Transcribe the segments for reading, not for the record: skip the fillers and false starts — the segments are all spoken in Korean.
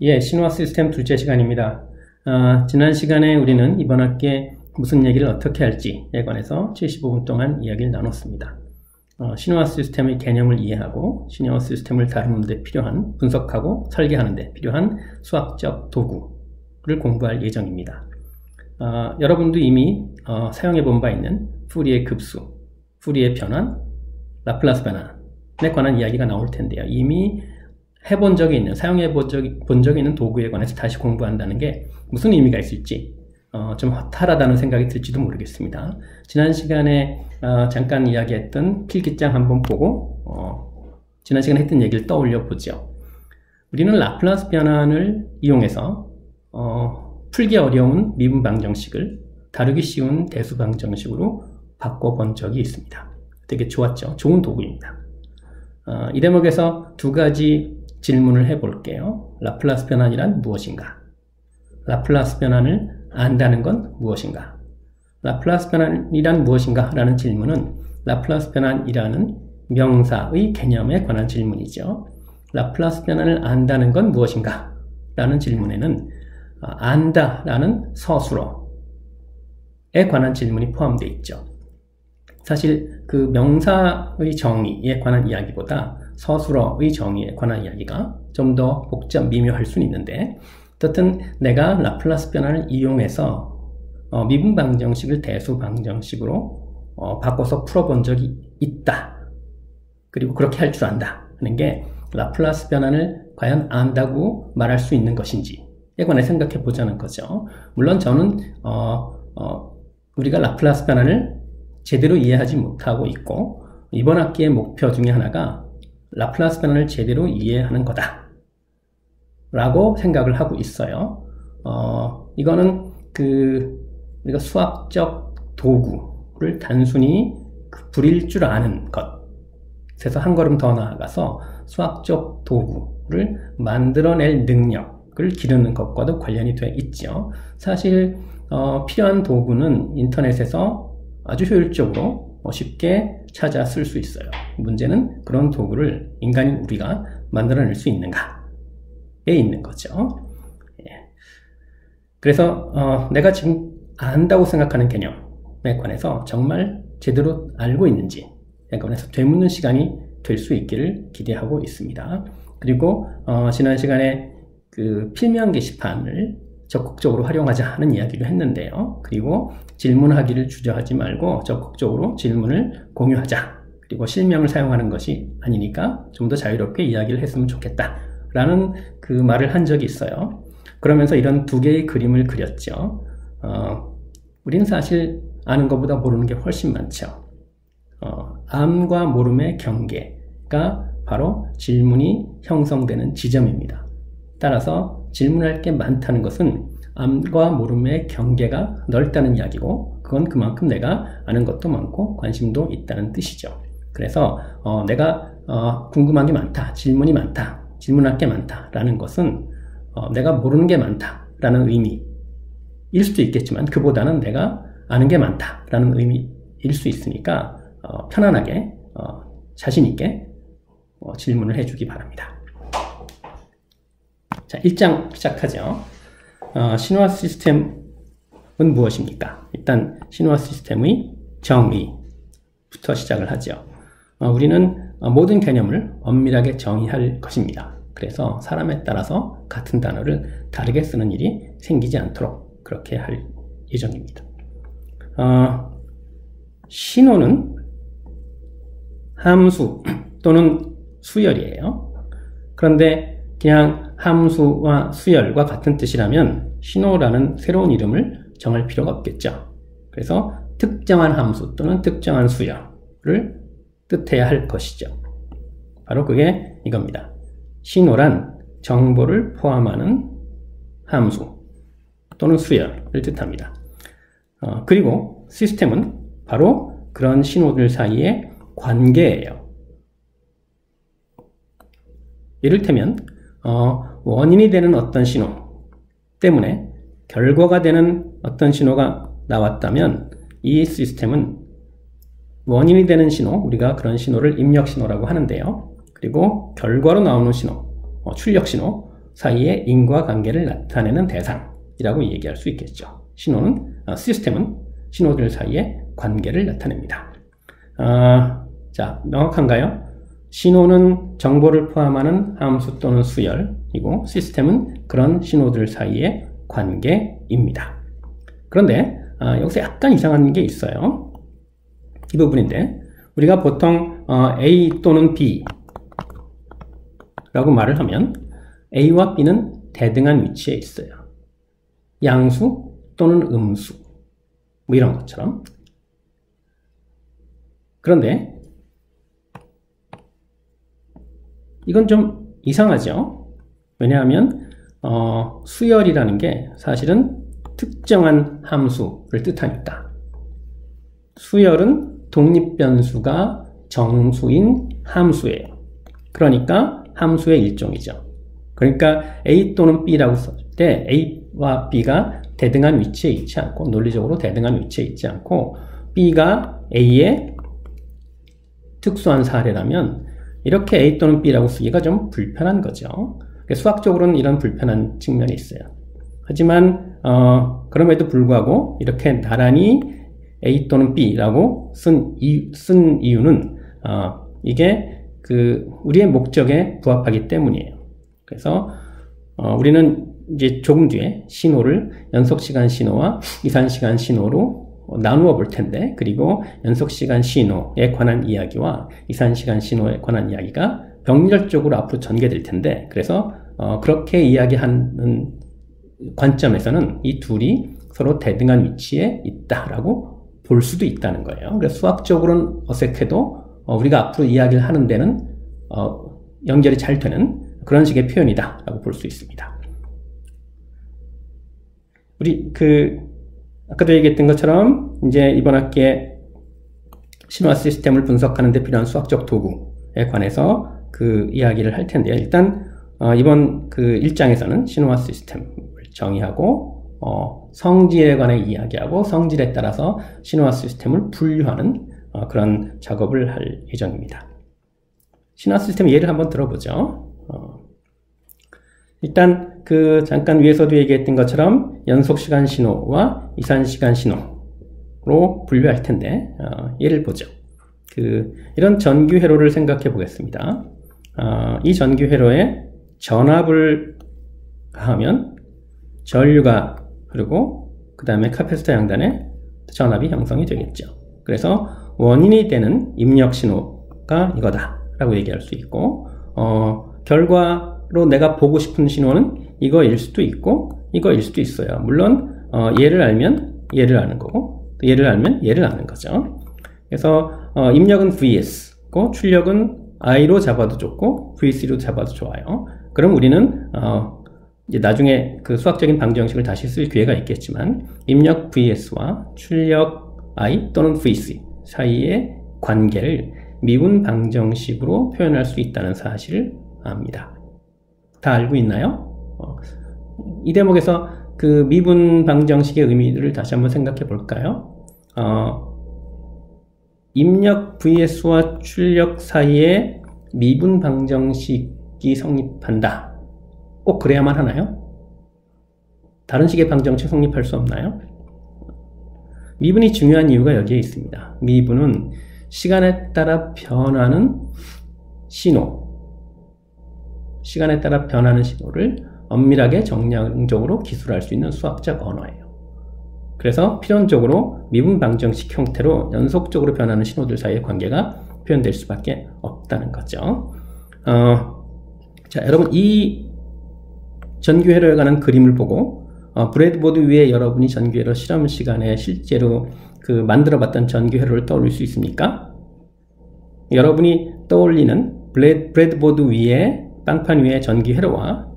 예, 신호화 시스템 둘째 시간입니다. 지난 시간에 우리는 이번 학기에 무슨 얘기를 어떻게 할지에 관해서 75분 동안 이야기를 나눴습니다. 신호화 시스템의 개념을 이해하고 신호화 시스템을 다루는 데 필요한, 분석하고 설계하는 데 필요한 수학적 도구를 공부할 예정입니다. 여러분도 이미 사용해 본 바 있는 푸리의 급수, 푸리의 변환, 라플라스 변환에 관한 이야기가 나올 텐데요. 이미 해본 적이 있는, 사용해 본 적이 있는 도구에 관해서 다시 공부한다는 게 무슨 의미가 있을지 좀 허탈하다는 생각이 들지도 모르겠습니다. 지난 시간에 잠깐 이야기했던 필기장 한번 보고 지난 시간에 했던 얘기를 떠올려 보죠. 우리는 라플라스 변환을 이용해서 풀기 어려운 미분 방정식을 다루기 쉬운 대수 방정식으로 바꿔본 적이 있습니다. 되게 좋았죠. 좋은 도구입니다. 이 대목에서 두 가지 질문을 해볼게요. 라플라스 변환이란 무엇인가? 라플라스 변환을 안다는 건 무엇인가? 라플라스 변환이란 무엇인가? 라는 질문은 라플라스 변환이라는 명사의 개념에 관한 질문이죠. 라플라스 변환을 안다는 건 무엇인가? 라는 질문에는 안다 라는 서술어에 관한 질문이 포함되어 있죠. 사실 그 명사의 정의에 관한 이야기보다 서술어의 정의에 관한 이야기가 좀 더 복잡 미묘할 수는 있는데, 어쨌든 내가 라플라스 변환을 이용해서 미분 방정식을 대수 방정식으로 바꿔서 풀어본 적이 있다. 그리고 그렇게 할 줄 안다 하는 게 라플라스 변환을 과연 안다고 말할 수 있는 것인지에 관해 생각해 보자는 거죠. 물론 저는 우리가 라플라스 변환을 제대로 이해하지 못하고 있고, 이번 학기의 목표 중에 하나가 라플라스 변환을 제대로 이해하는 거다 라고 생각을 하고 있어요. 이거는 우리가 수학적 도구를 단순히 부릴 줄 아는 것에서 한 걸음 더 나아가서 수학적 도구를 만들어낼 능력을 기르는 것과도 관련이 돼 있죠. 사실 필요한 도구는 인터넷에서 아주 효율적으로 쉽게 찾아 쓸 수 있어요. 문제는 그런 도구를 인간인 우리가 만들어낼 수 있는가에 있는 거죠. 그래서 내가 지금 안다고 생각하는 개념에 관해서 정말 제대로 알고 있는지에 관해서 되묻는 시간이 될 수 있기를 기대하고 있습니다. 그리고 지난 시간에 그 필명 게시판을 적극적으로 활용하자 하는 이야기도 했는데요. 그리고 질문하기를 주저하지 말고 적극적으로 질문을 공유하자. 그리고 실명을 사용하는 것이 아니니까 좀 더 자유롭게 이야기를 했으면 좋겠다 라는 그 말을 한 적이 있어요. 그러면서 이런 두 개의 그림을 그렸죠. 우리는 사실 아는 것보다 모르는 게 훨씬 많죠. 암과 모름의 경계가 바로 질문이 형성되는 지점입니다. 따라서 질문할 게 많다는 것은 암과 모름의 경계가 넓다는 이야기고, 그건 그만큼 내가 아는 것도 많고 관심도 있다는 뜻이죠. 그래서 내가 궁금한 게 많다, 질문이 많다, 질문할 게 많다 라는 것은 내가 모르는 게 많다 라는 의미일 수도 있겠지만, 그보다는 내가 아는 게 많다 라는 의미일 수 있으니까 편안하게 자신 있게 질문을 해주기 바랍니다. 자, 1장 시작하죠. 신호화 시스템은 무엇입니까? 일단 신호화 시스템의 정의부터 시작을 하죠. 우리는 모든 개념을 엄밀하게 정의할 것입니다. 그래서 사람에 따라서 같은 단어를 다르게 쓰는 일이 생기지 않도록 그렇게 할 예정입니다. 신호는 함수 또는 수열이에요. 그런데 그냥 함수와 수열과 같은 뜻이라면 신호라는 새로운 이름을 정할 필요가 없겠죠. 그래서 특정한 함수 또는 특정한 수열을 뜻해야 할 것이죠. 바로 그게 이겁니다. 신호란 정보를 포함하는 함수 또는 수열을 뜻합니다. 그리고 시스템은 바로 그런 신호들 사이의 관계예요. 이를테면 원인이 되는 어떤 신호 때문에 결과가 되는 어떤 신호가 나왔다면 이 시스템은 원인이 되는 신호, 우리가 그런 신호를 입력 신호라고 하는데요. 그리고 결과로 나오는 신호, 출력 신호, 사이의 인과관계를 나타내는 대상이라고 얘기할 수 있겠죠. 시스템은 신호들 사이의 관계를 나타냅니다. 자, 명확한가요? 신호는 정보를 포함하는 함수 또는 수열이고 시스템은 그런 신호들 사이의 관계입니다. 그런데 여기서 약간 이상한 게 있어요. 이 부분인데 우리가 보통 A 또는 B 라고 말을 하면 A와 B는 대등한 위치에 있어요. 양수 또는 음수 뭐 이런 것처럼. 그런데 이건 좀 이상하죠. 왜냐하면 수열이라는 게 사실은 특정한 함수를 뜻하니까. 수열은 독립변수가 정수인 함수예요. 그러니까 함수의 일종이죠. 그러니까 A 또는 B라고 썼을 때 A와 B가 대등한 위치에 있지 않고 논리적으로 대등한 위치에 있지 않고 B가 A의 특수한 사례라면 이렇게 A 또는 B라고 쓰기가 좀 불편한 거죠. 수학적으로는 이런 불편한 측면이 있어요. 하지만 그럼에도 불구하고 이렇게 나란히 A 또는 B라고 쓴 이유는 이게 우리의 목적에 부합하기 때문이에요. 그래서 우리는 이제 조금 뒤에 신호를 연속시간 신호와 이산시간 신호로 나누어 볼 텐데, 그리고 연속시간 신호에 관한 이야기와 이산시간 신호에 관한 이야기가 병렬적으로 앞으로 전개될 텐데, 그래서 그렇게 이야기하는 관점에서는 이 둘이 서로 대등한 위치에 있다라고 볼 수도 있다는 거예요. 그래서 수학적으로는 어색해도 우리가 앞으로 이야기를 하는 데는 연결이 잘 되는 그런 식의 표현이다 라고 볼 수 있습니다. 우리 아까도 얘기했던 것처럼 이제 이번 학기에 신호와 시스템을 분석하는 데 필요한 수학적 도구에 관해서 이야기를 할 텐데요. 일단 이번 1장에서는 신호와 시스템을 정의하고 성질에 관해 이야기하고 성질에 따라서 신호와 시스템을 분류하는 그런 작업을 할 예정입니다. 신호와 시스템 예를 한번 들어보죠. 일단 잠깐 위에서도 얘기했던 것처럼 연속시간 신호와 이산시간 신호로 분류할 텐데 예를 보죠. 이런 전기 회로를 생각해 보겠습니다. 이 전기 회로에 전압을 가하면 전류가 흐르고 그 다음에 카패시터 양단에 전압이 형성이 되겠죠. 그래서 원인이 되는 입력 신호가 이거다 라고 얘기할 수 있고 결과로 내가 보고 싶은 신호는 이거일 수도 있고 이거일 수도 있어요. 물론 얘를 알면 얘를 아는 거고 또 얘를 알면 얘를 아는 거죠. 그래서 입력은 VS고 출력은 I로 잡아도 좋고 VC로 잡아도 좋아요. 그럼 우리는 이제 나중에 수학적인 방정식을 다시 쓸 기회가 있겠지만 입력 VS와 출력 I 또는 VC 사이의 관계를 미분 방정식으로 표현할 수 있다는 사실을 압니다. 다 알고 있나요? 이 대목에서 미분 방정식의 의미를 다시 한번 생각해 볼까요? 입력 VS와 출력 사이에 미분 방정식이 성립한다. 꼭 그래야만 하나요? 다른 식의 방정식 성립할 수 없나요? 미분이 중요한 이유가 여기에 있습니다. 미분은 시간에 따라 변하는 시간에 따라 변하는 신호를 엄밀하게 정량적으로 기술할 수 있는 수학적 언어예요. 그래서 필연적으로 미분 방정식 형태로 연속적으로 변하는 신호들 사이의 관계가 표현될 수밖에 없다는 거죠. 자, 여러분 이 전기회로에 관한 그림을 보고 브레드보드 위에 여러분이 전기회로 실험 시간에 실제로 만들어봤던 전기회로를 떠올릴 수 있습니까? 여러분이 떠올리는 브레드보드 위에 빵판 위에 전기회로와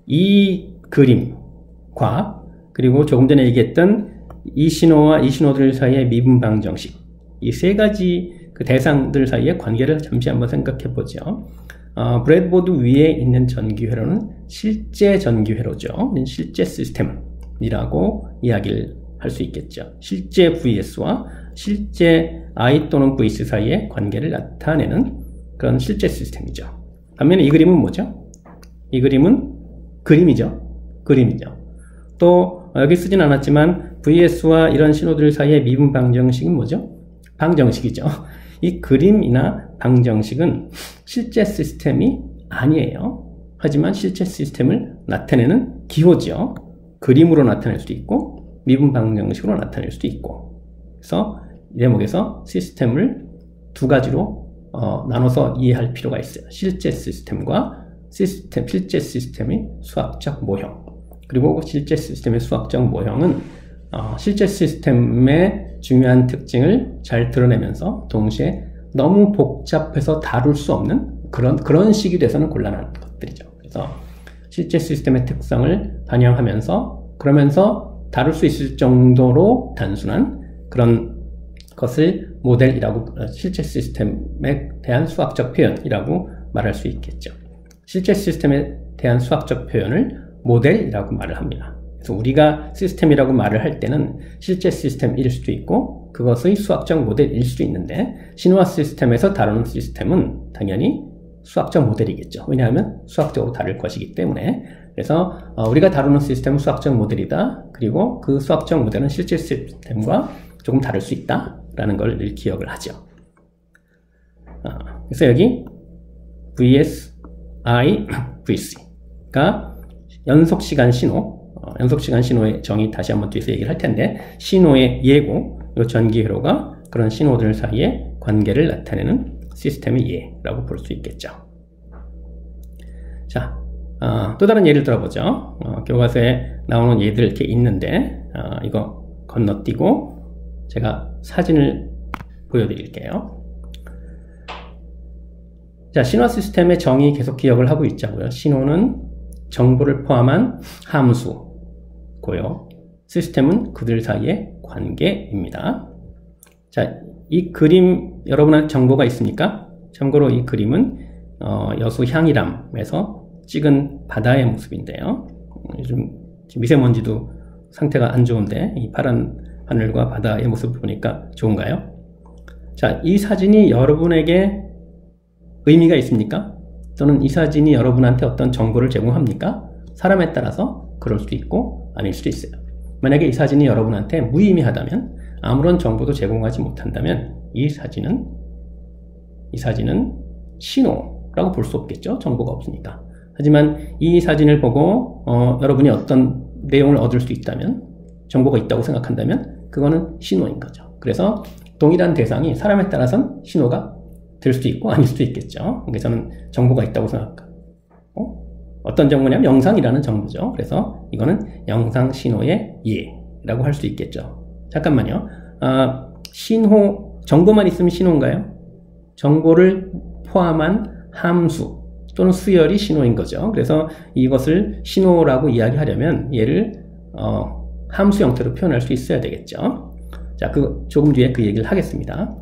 이 그림과 그리고 조금 전에 얘기했던 이 신호와 이 신호들 사이의 미분 방정식, 이 세 가지 대상들 사이의 관계를 잠시 한번 생각해 보죠. 브레드보드 위에 있는 전기회로는 실제 전기회로죠. 실제 시스템이라고 이야기를 할 수 있겠죠. 실제 VS와 실제 I 또는 VC 사이의 관계를 나타내는 그런 실제 시스템이죠. 반면에 이 그림은 뭐죠? 이 그림은 그림이죠. 그림이죠. 또 여기 쓰진 않았지만 VS와 이런 신호들 사이의 미분 방정식은 뭐죠? 방정식이죠. 이 그림이나 방정식은 실제 시스템이 아니에요. 하지만 실제 시스템을 나타내는 기호죠. 그림으로 나타낼 수도 있고 미분 방정식으로 나타낼 수도 있고. 그래서 이 대목에서 시스템을 두 가지로 나눠서 이해할 필요가 있어요. 실제 시스템과 실제 시스템의 수학적 모형. 그리고 실제 시스템의 수학적 모형은 실제 시스템의 중요한 특징을 잘 드러내면서 동시에 너무 복잡해서 다룰 수 없는 그런 식이 돼서는 곤란한 것들이죠. 그래서 실제 시스템의 특성을 반영하면서 그러면서 다룰 수 있을 정도로 단순한 그런 것을 모델이라고, 실제 시스템에 대한 수학적 표현이라고 말할 수 있겠죠. 실제 시스템에 대한 수학적 표현을 모델이라고 말을 합니다. 그래서 우리가 시스템이라고 말을 할 때는 실제 시스템일 수도 있고 그것의 수학적 모델일 수도 있는데, 신호화 시스템에서 다루는 시스템은 당연히 수학적 모델이겠죠. 왜냐하면 수학적으로 다를 것이기 때문에. 그래서 우리가 다루는 시스템은 수학적 모델이다. 그리고 그 수학적 모델은 실제 시스템과 조금 다를 수 있다라는 걸 늘 기억을 하죠. 그래서 여기 VS, I, VC가 연속시간 신호, 연속시간 신호의 정의 다시 한번 뒤에서 얘기를 할 텐데, 신호의 예고, 이 전기회로가 그런 신호들 사이의 관계를 나타내는 시스템의 예라고 볼 수 있겠죠. 자, 또 다른 예를 들어보죠. 교과서에 나오는 예들 이렇게 있는데, 이거 건너뛰고 제가 사진을 보여드릴게요. 자, 신호 시스템의 정의 계속 기억을 하고 있자고요. 신호는 정보를 포함한 함수고요. 시스템은 그들 사이의 관계입니다. 자, 이 그림 여러분한테 정보가 있습니까? 참고로 이 그림은 여수 향이람에서 찍은 바다의 모습인데요. 요즘 미세먼지도 상태가 안 좋은데 이 파란 하늘과 바다의 모습을 보니까 좋은가요? 자, 이 사진이 여러분에게 의미가 있습니까? 또는 이 사진이 여러분한테 어떤 정보를 제공합니까? 사람에 따라서 그럴 수도 있고 아닐 수도 있어요. 만약에 이 사진이 여러분한테 무의미하다면, 아무런 정보도 제공하지 못한다면 이 사진은 신호라고 볼 수 없겠죠. 정보가 없으니까. 하지만 이 사진을 보고 여러분이 어떤 내용을 얻을 수 있다면, 정보가 있다고 생각한다면 그거는 신호인 거죠. 그래서 동일한 대상이 사람에 따라서는 신호가 될 수도 있고 아닐 수도 있겠죠. 그래서 저는 정보가 있다고 생각하고, 어떤 정보냐면 영상이라는 정보죠. 그래서 이거는 영상 신호의 예라고 할 수 있겠죠. 잠깐만요. 신호, 정보만 있으면 신호인가요? 정보를 포함한 함수 또는 수열이 신호인 거죠. 그래서 이것을 신호라고 이야기하려면 얘를 함수 형태로 표현할 수 있어야 되겠죠. 자, 조금 뒤에 그 얘기를 하겠습니다.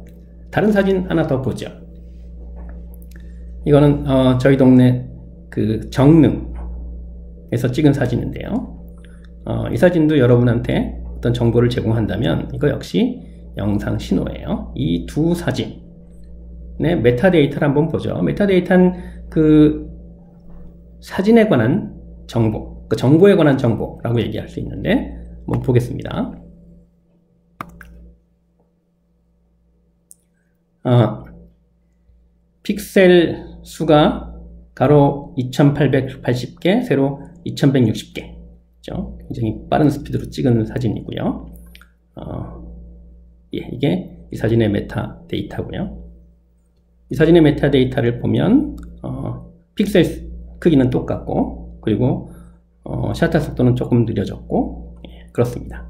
다른 사진 하나 더 보죠. 이거는 저희 동네 그 정릉에서 찍은 사진인데요. 이 사진도 여러분한테 어떤 정보를 제공한다면 이거 역시 영상 신호예요. 이 두 사진의 메타데이터를 한번 보죠. 메타데이터는 그 사진에 관한 정보, 그 정보에 관한 정보라고 얘기할 수 있는데, 한번 보겠습니다. 픽셀 수가 가로 2880개, 세로 2160개. 그렇죠? 굉장히 빠른 스피드로 찍은 사진이고요. 이게 이 사진의 메타 데이터고요. 이 사진의 메타 데이터를 보면 픽셀 크기는 똑같고, 그리고 셔터 속도는 조금 느려졌고, 그렇습니다.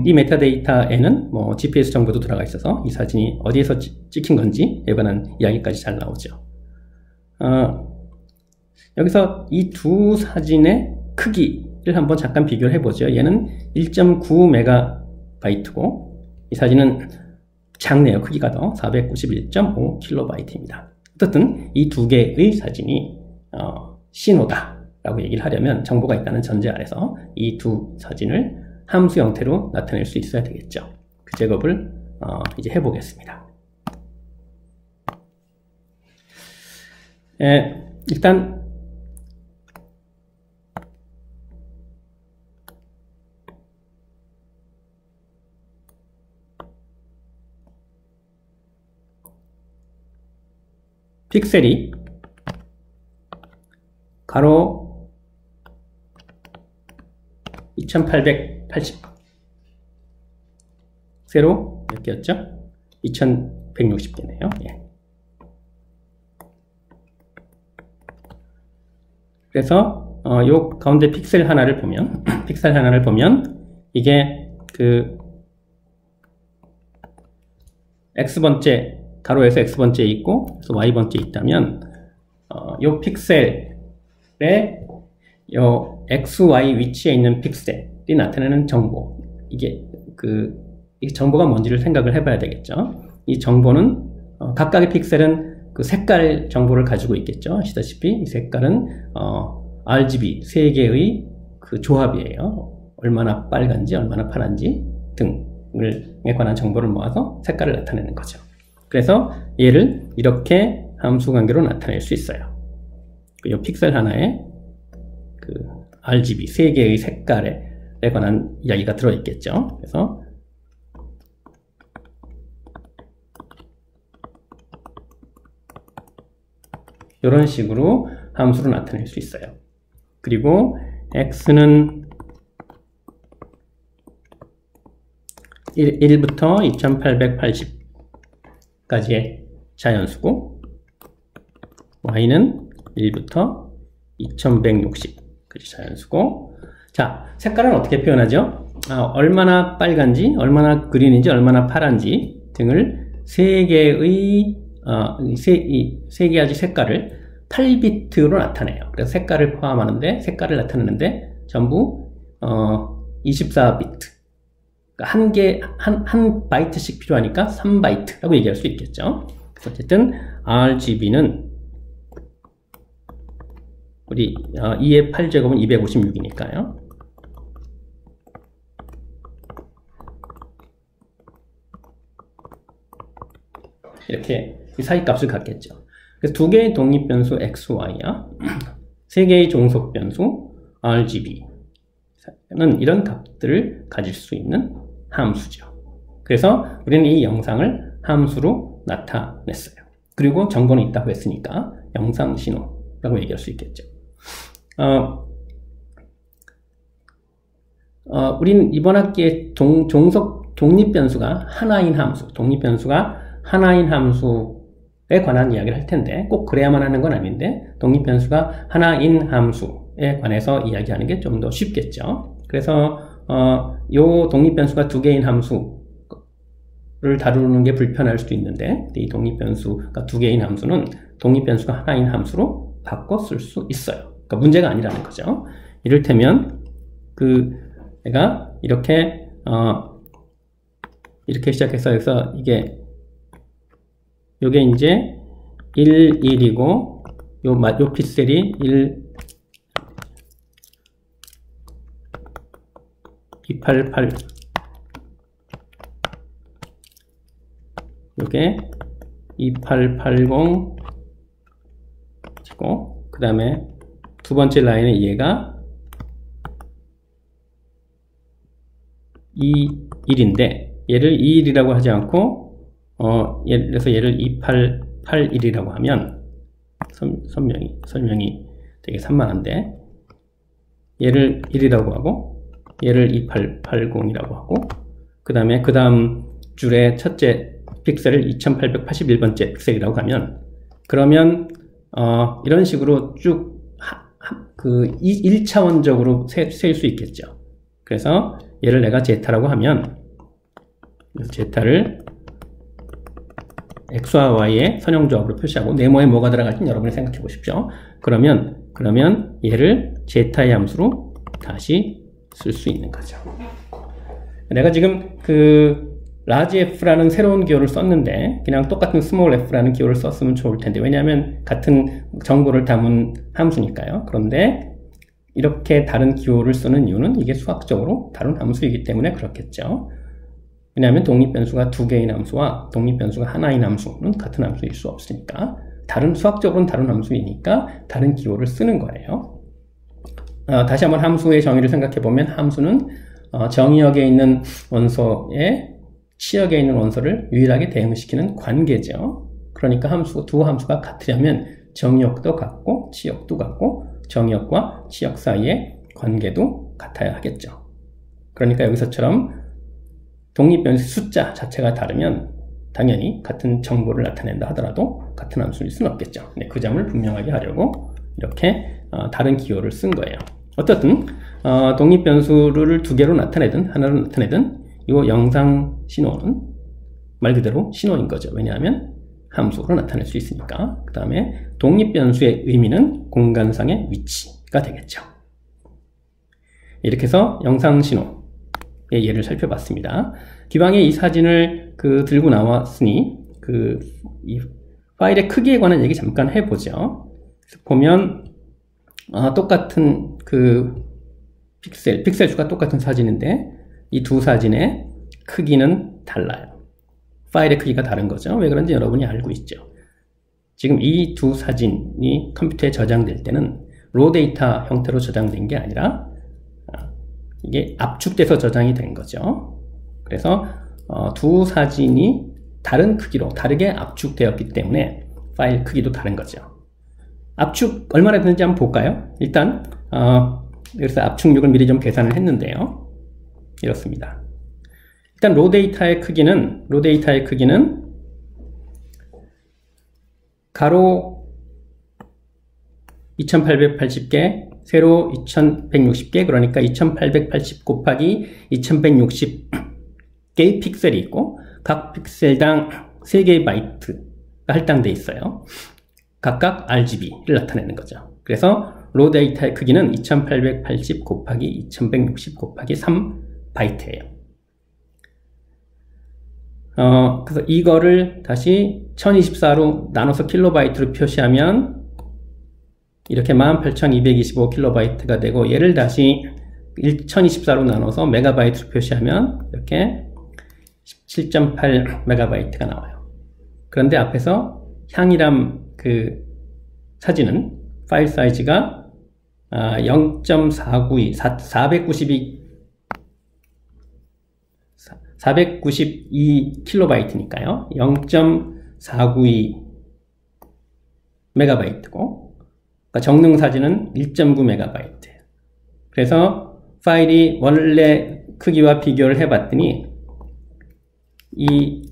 이 메타데이터에는 GPS 정보도 들어가 있어서 이 사진이 어디에서 찍힌 건지에 관한 이야기까지 잘 나오죠. 여기서 이 두 사진의 크기를 한번 잠깐 비교를 해보죠. 얘는 1.9MB고 이 사진은 작네요. 크기가 더 491.5KB입니다. 어쨌든 이 두 개의 사진이 신호다 라고 얘기를 하려면, 정보가 있다는 전제 아래서 이 두 사진을 함수 형태로 나타낼 수 있어야 되겠죠. 그 작업을 이제 해보겠습니다. 일단 픽셀이 가로 2880 세로 몇 개였죠? 2160개네요. 예. 그래서 요 가운데 픽셀 하나를 보면 이게 그 x번째 가로에서 x번째 있고 그래서 y번째 있다면 요 픽셀에 요 xy 위치에 있는 픽셀이 나타내는 정보, 이게 이 정보가 뭔지를 생각을 해봐야 되겠죠. 이 정보는 각각의 픽셀은 그 색깔 정보를 가지고 있겠죠. 아시다시피 이 색깔은 RGB 세 개의 그 조합이에요. 얼마나 빨간지 얼마나 파란지 등에 관한 정보를 모아서 색깔을 나타내는 거죠. 그래서 얘를 이렇게 함수 관계로 나타낼 수 있어요. 이 픽셀 하나에 그 RGB 세 개의 색깔에 관한 이야기가 들어있겠죠. 그래서 이런 식으로 함수로 나타낼 수 있어요. 그리고 x는 1부터 2880까지의 자연수고 y는 1부터 2160까지 자연수고, 자, 색깔은 어떻게 표현하죠? 얼마나 빨간지, 얼마나 그린인지, 얼마나 파란지 등을 세 개의 세 가지 색깔을 8비트로 나타내요. 그래서 색깔을 포함하는데, 색깔을 나타내는데 전부 24비트. 그러니까 한 바이트씩 필요하니까 3바이트라고 얘기할 수 있겠죠. 그래서 어쨌든 RGB는 우리 2의 8제곱은 256이니까요. 이렇게 사이 값을 갖겠죠. 그래서 두 개의 독립변수 XY와 세 개의 종속변수 RGB는 이런 값들을 가질 수 있는 함수죠. 그래서 우리는 이 영상을 함수로 나타냈어요. 그리고 정보는 있다고 했으니까 영상신호라고 얘기할 수 있겠죠. 우리는 이번 학기에 독립변수가 하나인 함수에 관한 이야기를 할 텐데, 꼭 그래야만 하는 건 아닌데, 독립변수가 하나인 함수에 관해서 이야기하는 게 좀 더 쉽겠죠. 그래서 요 독립변수가 두 개인 함수를 다루는 게 불편할 수도 있는데, 이 독립변수가 두 개인 함수는 독립변수가 하나인 함수로 바꿔 쓸 수 있어요. 그러니까 문제가 아니라는 거죠. 이를테면 내가 이렇게 시작해서 여기서 요게 이제 1, 1이고 요 픽셀이 1, 288 요게 2880 고, 그 다음에 두 번째 라인에 얘가 1인데 얘를 21이라고 하지 않고 예를 들어서 얘를 2881이라고 하면 설명이 되게 산만한데, 얘를 1이라고 하고 얘를 2880이라고 하고 그 다음 줄의 첫째 픽셀을 2881번째 픽셀이라고 하면, 그러면 이런 식으로 쭉 1차원적으로 셀 수 있겠죠. 그래서 얘를 내가 제타라고 하면 제타를 x와 y의 선형조합으로 표시하고 네모에 뭐가 들어갈지 여러분이 생각해 보십시오. 그러면 얘를 제타의 함수로 다시 쓸 수 있는 거죠. 내가 지금 large f라는 새로운 기호를 썼는데 그냥 똑같은 small f라는 기호를 썼으면 좋을 텐데, 왜냐하면 같은 정보를 담은 함수니까요. 그런데 이렇게 다른 기호를 쓰는 이유는 이게 수학적으로 다른 함수이기 때문에 그렇겠죠. 왜냐하면 독립변수가 두 개인 함수와 독립변수가 하나인 함수는 같은 함수일 수 없으니까, 수학적으로는 다른 함수이니까 다른 기호를 쓰는 거예요. 다시 한번 함수의 정의를 생각해 보면, 함수는 정의역에 있는 원소에 치역에 있는 원소를 유일하게 대응시키는 관계죠. 그러니까 두 함수가 같으려면 정의역도 같고 치역도 같고 정의역과 치역 사이의 관계도 같아야 하겠죠. 그러니까 여기서처럼 독립변수 숫자 자체가 다르면 당연히 같은 정보를 나타낸다 하더라도 같은 함수일 수는 없겠죠. 네, 그 점을 분명하게 하려고 이렇게 다른 기호를 쓴 거예요. 어떻든 독립변수를 두 개로 나타내든 하나로 나타내든 이 영상 신호는 말 그대로 신호인 거죠. 왜냐하면 함수로 나타낼 수 있으니까. 그 다음에 독립변수의 의미는 공간상의 위치가 되겠죠. 이렇게 해서 영상 신호의 예를 살펴봤습니다. 기왕에 이 사진을 들고 나왔으니 이 파일의 크기에 관한 얘기 잠깐 해보죠. 보면 똑같은 픽셀 수가 똑같은 사진인데 이 두 사진의 크기는 달라요. 파일의 크기가 다른 거죠. 왜 그런지 여러분이 알고 있죠. 지금 이 두 사진이 컴퓨터에 저장될 때는 로 데이터 형태로 저장된 게 아니라 이게 압축돼서 저장이 된 거죠. 그래서 두 사진이 다른 크기로 다르게 압축되었기 때문에 파일 크기도 다른 거죠. 압축 얼마나 되는지 한번 볼까요? 일단 여기서 압축률을 미리 좀 계산을 했는데요. 이렇습니다. 일단 로 데이터의 크기는 가로 2880개, 세로 2160개, 그러니까 2880 곱하기 2160개의 픽셀이 있고 각 픽셀당 3개의 바이트가 할당되어 있어요. 각각 RGB를 나타내는 거죠. 그래서 로 데이터의 크기는 2880 곱하기 2160 곱하기 3바이트예요. 그래서 이거를 다시 1024로 나눠서 킬로바이트로 표시하면 이렇게 18225킬로바이트가 되고, 얘를 다시 1024로 나눠서 메가바이트로 표시하면 이렇게 17.8메가바이트가 나와요. 그런데 앞에서 향이람 사진은 파일 사이즈가 492킬로바이트니까요. 0.492메가바이트고, 그러니까 정능 사진은 1.9메가바이트예요. 그래서 파일이 원래 크기와 비교를 해봤더니 이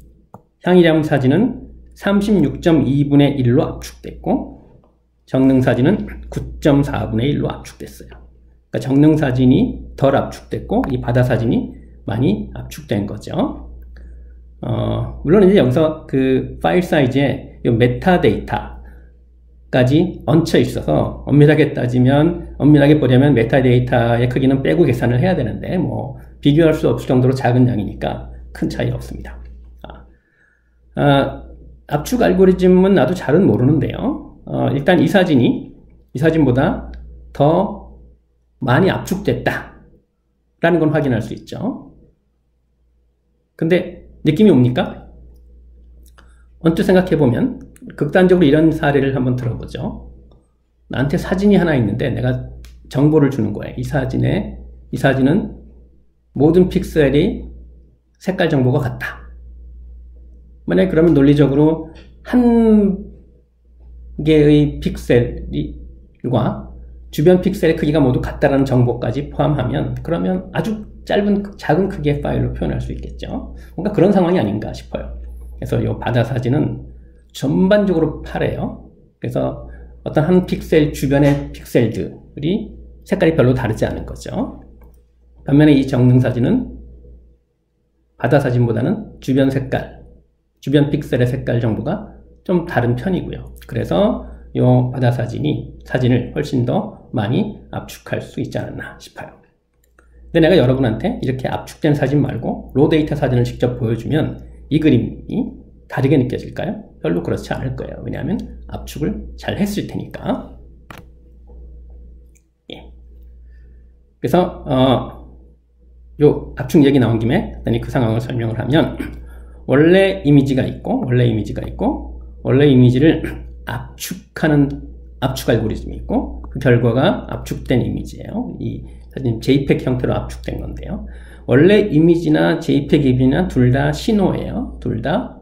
향이람 사진은 36.2분의 1로 압축됐고 정능 사진은 9.4분의 1로 압축됐어요. 그러니까 정능 사진이 덜 압축됐고 이 바다 사진이 많이 압축된 거죠. 물론 이제 여기서 파일 사이즈에 이 메타데이터까지 얹혀 있어서 엄밀하게 보려면 메타데이터의 크기는 빼고 계산을 해야 되는데 비교할 수 없을 정도로 작은 양이니까 큰 차이 없습니다. 압축 알고리즘은 나도 잘은 모르는데요. 일단 이 사진보다 더 많이 압축됐다 라는 건 확인할 수 있죠. 근데 느낌이 옵니까? 언뜻 생각해보면 극단적으로 이런 사례를 한번 들어보죠. 나한테 사진이 하나 있는데 내가 정보를 주는 거예요. 이 사진은 모든 픽셀이 색깔 정보가 같다. 만약에 그러면 논리적으로 한 개의 픽셀과 주변 픽셀의 크기가 모두 같다라는 정보까지 포함하면 그러면 아주 작은 크기의 파일로 표현할 수 있겠죠. 뭔가 그런 상황이 아닌가 싶어요. 그래서 이 바다 사진은 전반적으로 파래요. 그래서 어떤 한 픽셀 주변의 픽셀들이 색깔이 별로 다르지 않은 거죠. 반면에 이 정능 사진은 바다 사진보다는 주변 픽셀의 색깔 정보가 좀 다른 편이고요. 그래서 이 바다 사진을 훨씬 더 많이 압축할 수 있지 않았나 싶어요. 근데 내가 여러분한테 이렇게 압축된 사진 말고 로 데이터 사진을 직접 보여주면 이 그림이 다르게 느껴질까요? 별로 그렇지 않을 거예요. 왜냐하면 압축을 잘 했을 테니까. 예. 그래서 요 압축 얘기 나온 김에 간단히 그 상황을 설명을 하면 원래 이미지가 있고 원래 이미지를 압축하는 압축 알고리즘이 있고 그 결과가 압축된 이미지예요. 이 사진 JPEG 형태로 압축된 건데요. 원래 이미지나 JPEG 이미지나 둘 다 신호예요. 둘 다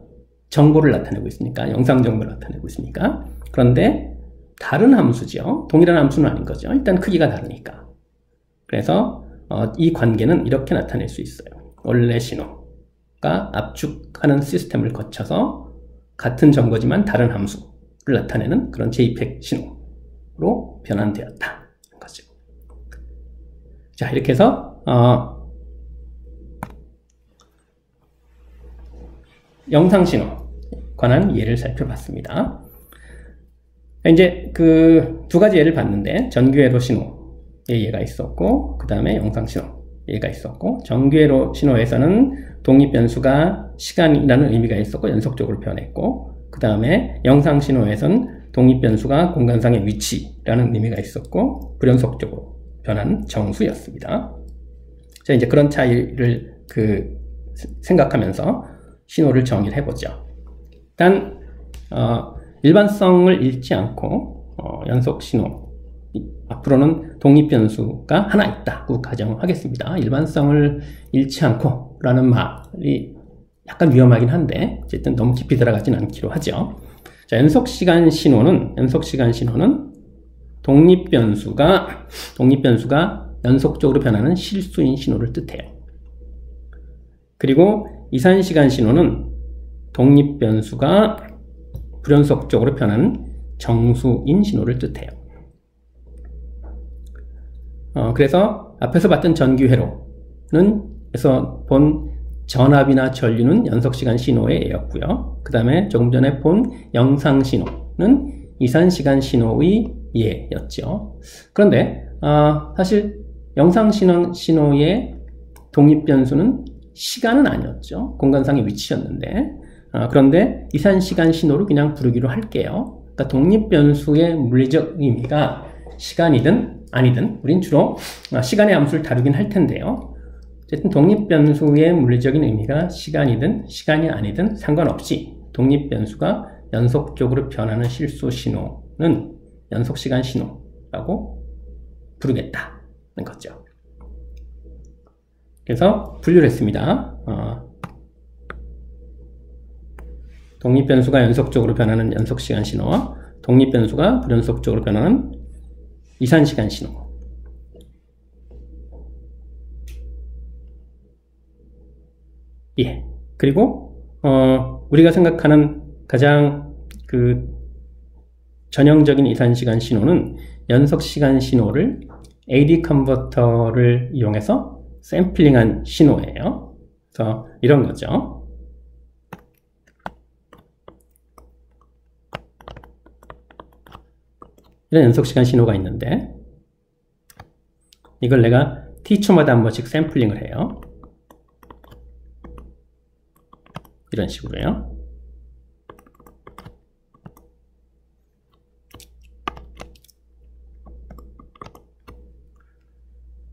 정보를 나타내고 있으니까, 영상 정보를 나타내고 있으니까. 그런데 다른 함수죠. 동일한 함수는 아닌 거죠. 일단 크기가 다르니까. 그래서 이 관계는 이렇게 나타낼 수 있어요. 원래 신호가 압축하는 시스템을 거쳐서 같은 정보지만 다른 함수를 나타내는 그런 JPEG 신호로 변환되었다. 거죠. 자, 이렇게 해서 영상 신호 관한 예를 살펴봤습니다. 이제 그 두 가지 예를 봤는데 전기회로 신호의 예가 있었고 그 다음에 영상 신호 예가 있었고 전기회로 신호에서는 독립변수가 시간이라는 의미가 있었고 연속적으로 변했고 그 다음에 영상 신호에서는 독립변수가 공간상의 위치라는 의미가 있었고 불연속적으로 변하는 정수였습니다. 자, 이제 그런 차이를 생각하면서 신호를 정의를 해보죠. 일단 일반성을 잃지 않고 연속 신호 앞으로는 독립변수가 하나 있다고 가정하겠습니다. 일반성을 잃지 않고 라는 말이 약간 위험하긴 한데 어쨌든 너무 깊이 들어가진 않기로 하죠. 자, 연속시간 신호는 독립변수가 연속적으로 변하는 실수인 신호를 뜻해요. 그리고 이산시간 신호는 독립변수가 불연속적으로 변하는 정수인 신호를 뜻해요. 그래서 앞에서 봤던 전기회로에서 본 전압이나 전류는 연속시간 신호의 예였고요. 그 다음에 조금 전에 본 영상 신호는 이산시간 신호의 예였죠. 그런데 사실 영상 신호의 독립변수는 시간은 아니었죠. 공간상의 위치였는데 그런데 이산시간 신호를 그냥 부르기로 할게요. 그러니까 독립변수의 물리적 의미가 시간이든 아니든 우린 주로 시간의 함수를 다루긴 할 텐데요. 어쨌든 독립변수의 물리적인 의미가 시간이든 시간이 아니든 상관없이 독립변수가 연속적으로 변하는 실수 신호는 연속시간 신호라고 부르겠다는 거죠. 그래서 분류를 했습니다. 독립변수가 연속적으로 변하는 연속시간 신호와 독립변수가 불연속적으로 변하는 이산시간 신호. 예. 그리고 우리가 생각하는 가장 전형적인 이산시간 신호는 연속시간 신호를 AD 컨버터를 이용해서 샘플링한 신호예요. 그래서 이런 거죠. 이런 연속시간 신호가 있는데 이걸 내가 t초마다 한 번씩 샘플링을 해요. 이런 식으로요.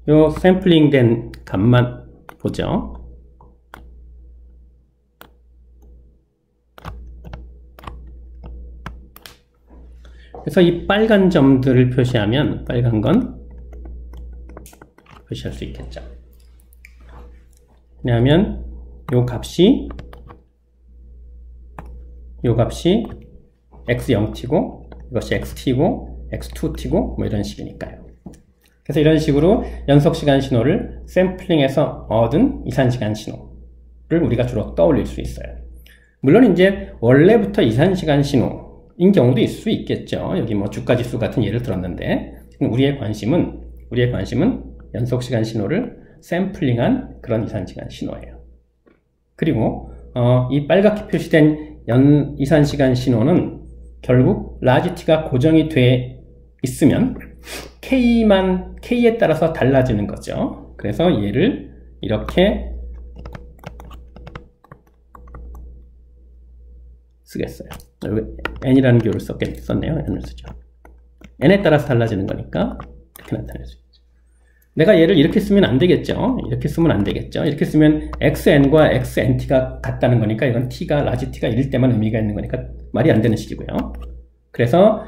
요 샘플링 된 값만 보죠. 그래서 이 빨간 점들을 표시하면 빨간 건 표시할 수 있겠죠. 왜냐하면 요 값이 x0t고 이것이 xt고 x2t고 뭐 이런 식이니까요. 그래서 이런 식으로 연속시간 신호를 샘플링해서 얻은 이산시간 신호를 우리가 주로 떠올릴 수 있어요. 물론 이제 원래부터 이산시간 신호인 경우도 있을 수 있겠죠. 여기 뭐 주가지수 같은 예를 들었는데 우리의 관심은 연속시간 신호를 샘플링한 그런 이산시간 신호예요. 그리고 이 빨갛게 표시된 이산시간 신호는 결국 라지 t가 고정이 돼 있으면 k에 따라서 달라지는 거죠. 그래서 얘를 이렇게 쓰겠어요. n이라는 기호를 썼네요. n을 쓰죠. n에 따라서 달라지는 거니까 이렇게 나타낼 수 있죠. 내가 얘를 이렇게 쓰면 안 되겠죠. 이렇게 쓰면 안 되겠죠. 이렇게 쓰면 xn과 xnt가 같다는 거니까 이건 t가 라지 t가 1일 때만 의미가 있는 거니까 말이 안 되는 식이고요. 그래서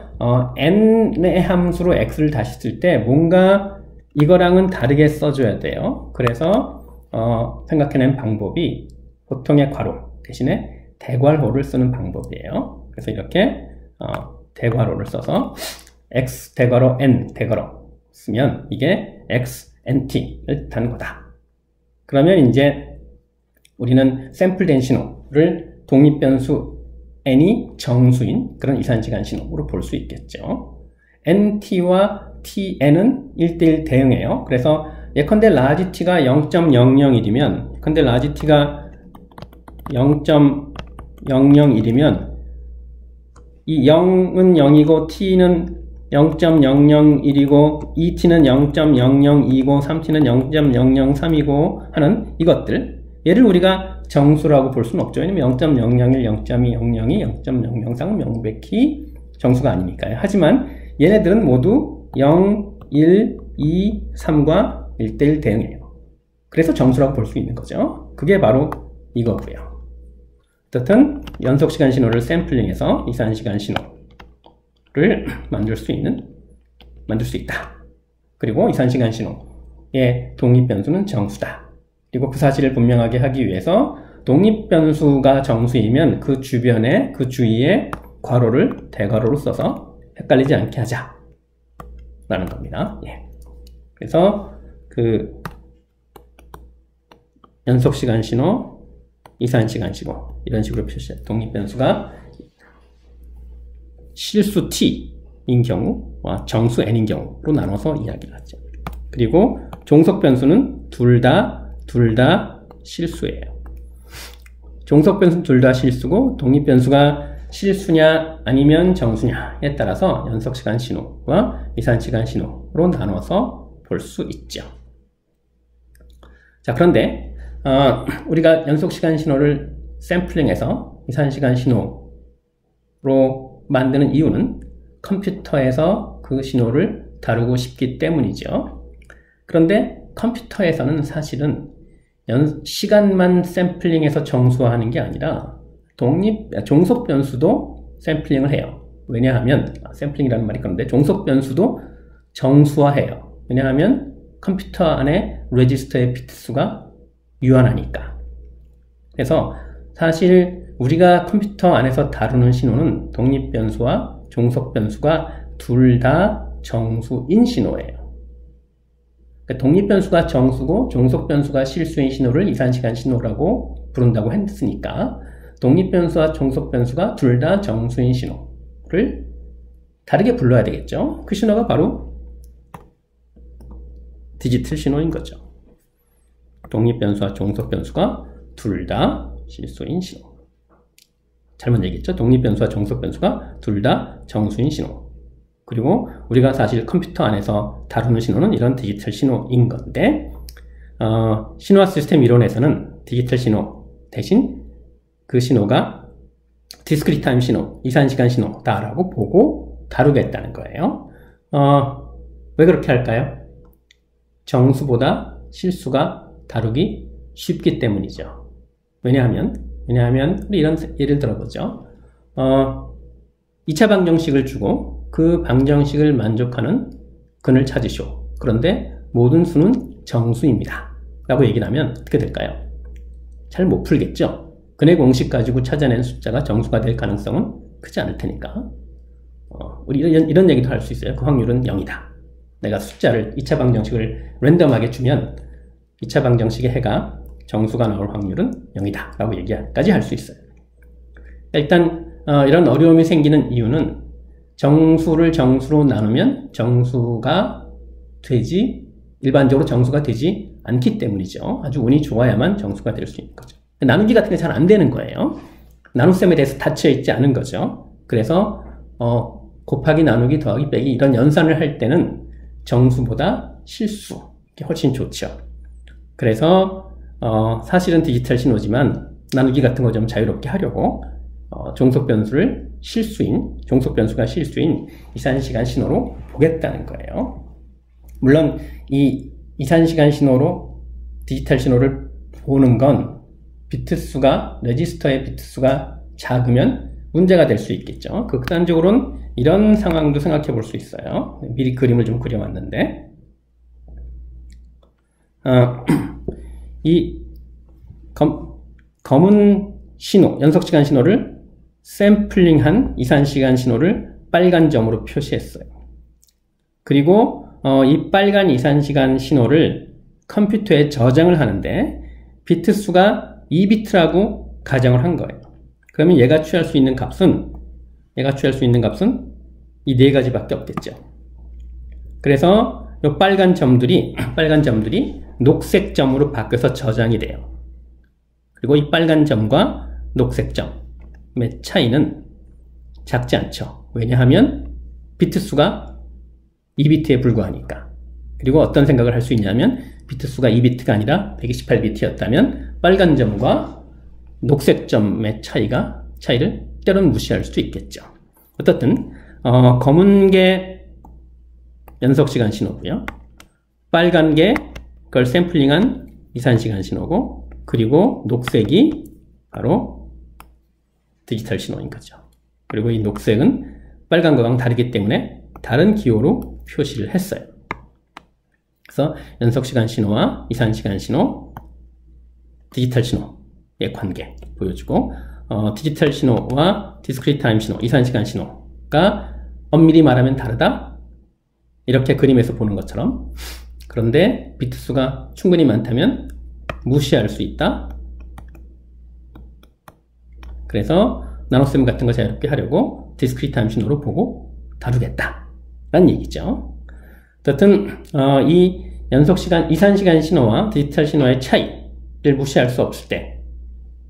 n의 함수로 x를 다시 쓸 때 뭔가 이거랑은 다르게 써줘야 돼요. 그래서 생각해낸 방법이 보통의 괄호 대신에 대괄호를 쓰는 방법이에요. 그래서 이렇게 대괄호를 써서 x 대괄호 n 대괄호 쓰면 이게 x nt를 뜻하는 거다. 그러면 이제 우리는 샘플된 신호를 독립변수 n이 정수인 그런 이산시간 신호로 볼 수 있겠죠. nt와 tn은 1:1 대응해요. 그래서 예컨대 라지 t가 0.001이면 예컨대 라지 t가 0.001이면 이 0은 0이고 t는 0.001이고 2t는 0.002고 3t는 0.003이고 하는 이것들, 얘를 우리가 정수라고 볼 수는 없죠. 왜냐면 0.001, 0.200이 0.003은 명백히 정수가 아니니까요. 하지만 얘네들은 모두 0, 1, 2, 3과 1:1 대응해요. 그래서 정수라고 볼 수 있는 거죠. 그게 바로 이거고요. 어쨌든 연속시간 신호를 샘플링해서 이산시간 신호를 만들 수 있다. 그리고 이산시간 신호의 독립변수는 정수다. 그리고 그 사실을 분명하게 하기 위해서 독립변수가 정수이면 그 주변에, 그 주위에 괄호를 대괄호로 써서 헷갈리지 않게 하자 라는 겁니다. 예. 그래서 그 연속시간 신호, 이산시간 신호 이런 식으로 표시해요. 독립변수가 실수 t인 경우와 정수 n인 경우로 나눠서 이야기를 하죠. 그리고 종속변수는 둘 다 실수예요. 종속변수는 둘 다 실수고 독립변수가 실수냐 아니면 정수냐에 따라서 연속시간 신호와 이산시간 신호로 나눠서 볼 수 있죠. 자, 그런데 우리가 연속시간 신호를 샘플링해서 이산시간 신호로 만드는 이유는 컴퓨터에서 그 신호를 다루고 싶기 때문이죠. 그런데 컴퓨터에서는 사실은 시간만 샘플링해서 정수화하는 게 아니라 종속변수도 샘플링을 해요. 왜냐하면 샘플링이라는 말이 그런데 종속변수도 정수화해요. 왜냐하면 컴퓨터 안에 레지스터의 비트수가 유한하니까. 그래서 사실 우리가 컴퓨터 안에서 다루는 신호는 독립변수와 종속변수가 둘 다 정수인 신호예요. 그러니까 독립변수가 정수고 종속변수가 실수인 신호를 이산시간 신호라고 부른다고 했으니까 독립변수와 종속변수가 둘 다 정수인 신호를 다르게 불러야 되겠죠. 그 신호가 바로 디지털 신호인 거죠. 독립변수와 종속변수가 둘 다 실수인 신호. 잘못 얘기했죠. 독립변수와 종속변수가 둘 다 정수인 신호. 그리고 우리가 사실 컴퓨터 안에서 다루는 신호는 이런 디지털 신호인 건데 신호화 시스템 이론에서는 디지털 신호 대신 그 신호가 디스크리트 타임 신호, 이산시간 신호다라고 보고 다루겠다는 거예요. 왜 그렇게 할까요? 정수보다 실수가 다루기 쉽기 때문이죠. 왜냐하면 우리 이런 예를 들어보죠. 2차 방정식을 주고 그 방정식을 만족하는 근을 찾으시오. 그런데 모든 수는 정수입니다. 라고 얘기를 하면 어떻게 될까요? 잘 못 풀겠죠? 근의 공식 가지고 찾아낸 숫자가 정수가 될 가능성은 크지 않을 테니까. 우리 이런 얘기도 할 수 있어요. 그 확률은 0이다. 내가 숫자를 2차 방정식을 랜덤하게 주면 2차 방정식의 해가 정수가 나올 확률은 0이다. 라고 얘기까지 할 수 있어요. 일단 이런 어려움이 생기는 이유는 정수를 정수로 나누면 정수가 되지, 일반적으로 정수가 되지 않기 때문이죠. 아주 운이 좋아야만 정수가 될 수 있는 거죠. 나누기 같은 게 잘 안 되는 거예요. 나눗셈에 대해서 닫혀 있지 않은 거죠. 그래서 곱하기, 나누기, 더하기, 빼기 이런 연산을 할 때는 정수보다 실수, 이게 훨씬 좋죠. 그래서 사실은 디지털 신호지만 나누기 같은 거 좀 자유롭게 하려고 종속변수가 실수인 이산시간 신호로 보겠다는 거예요. 물론 이 이산시간 신호로 디지털 신호를 보는 건 비트수가, 레지스터의 비트수가 작으면 문제가 될 수 있겠죠. 극단적으로는 이런 상황도 생각해 볼 수 있어요. 미리 그림을 좀 그려왔는데 이 검은 신호, 연속시간 신호를 샘플링한 이산시간 신호를 빨간 점으로 표시했어요. 그리고 이 빨간 이산시간 신호를 컴퓨터에 저장을 하는데 비트 수가 2비트라고 가정을 한 거예요. 그러면 얘가 취할 수 있는 값은 이 네 가지밖에 없겠죠. 그래서 이 빨간 점들이 녹색 점으로 바뀌어서 저장이 돼요. 그리고 이 빨간 점과 녹색 점의 차이는 작지 않죠. 왜냐하면 비트 수가 2비트에 불과하니까. 그리고 어떤 생각을 할 수 있냐면 비트 수가 2비트가 아니라 128비트였다면 빨간 점과 녹색 점의 차이를 때로는 무시할 수도 있겠죠. 어떻든 검은 게 연속시간 신호고요. 빨간 게 그걸 샘플링한 이산시간 신호고, 그리고 녹색이 바로 디지털 신호인 거죠. 그리고 이 녹색은 빨간 거랑 다르기 때문에 다른 기호로 표시를 했어요. 그래서 연속시간 신호와 이산시간 신호, 디지털 신호의 관계 보여주고, 디지털 신호와 디스크리트 타임 신호, 이산시간 신호가 엄밀히 말하면 다르다? 이렇게 그림에서 보는 것처럼. 그런데 비트 수가 충분히 많다면 무시할 수 있다. 그래서 나눗셈 같은 거 자유롭게 하려고 디스크리트 타임 신호로 보고 다루겠다 라는 얘기죠. 어쨌든 이 연속시간, 이산시간 신호와 디지털 신호의 차이를 무시할 수 없을 때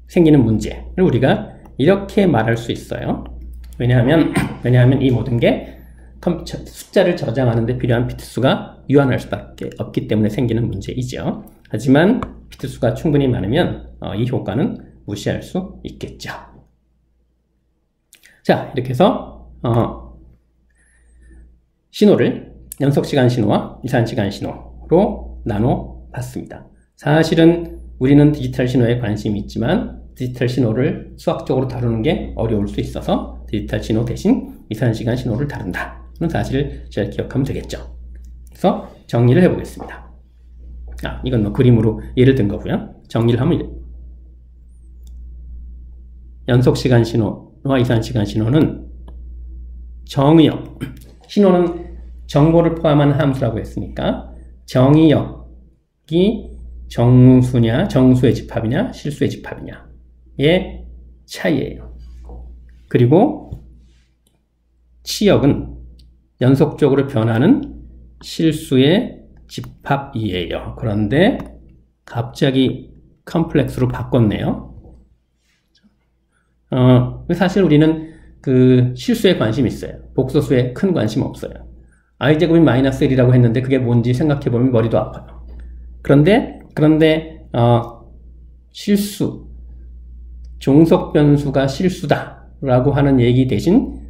생기는 문제를 우리가 이렇게 말할 수 있어요. 왜냐하면 이 모든 게 컴퓨터 숫자를 저장하는 데 필요한 비트 수가 유한할 수밖에 없기 때문에 생기는 문제이죠. 하지만 비트 수가 충분히 많으면 이 효과는 무시할 수 있겠죠. 자, 이렇게 해서 신호를 연속시간 신호와 이산시간 신호로 나눠 봤습니다. 사실은 우리는 디지털 신호에 관심이 있지만 디지털 신호를 수학적으로 다루는 게 어려울 수 있어서 디지털 신호 대신 이산시간 신호를 다룬다. 그런 사실을 잘 기억하면 되겠죠. 그래서 정리를 해보겠습니다. 이건 뭐 그림으로 예를 든 거고요. 정리를 하면 연속시간 신호와 이산시간 신호는 정의역, 신호는 정보를 포함한 함수라고 했으니까 정의역이 정수냐, 정수의 집합이냐, 실수의 집합이냐의 차이예요. 그리고 치역은 연속적으로 변하는 실수의 집합이에요. 그런데 갑자기 컴플렉스로 바꿨네요. 사실 우리는 그 실수에 관심이 있어요. 복소수에 큰 관심 없어요. i제곱이 마이너스 1이라고 했는데 그게 뭔지 생각해보면 머리도 아파요. 그런데 실수, 종속변수가 실수다 라고 하는 얘기 대신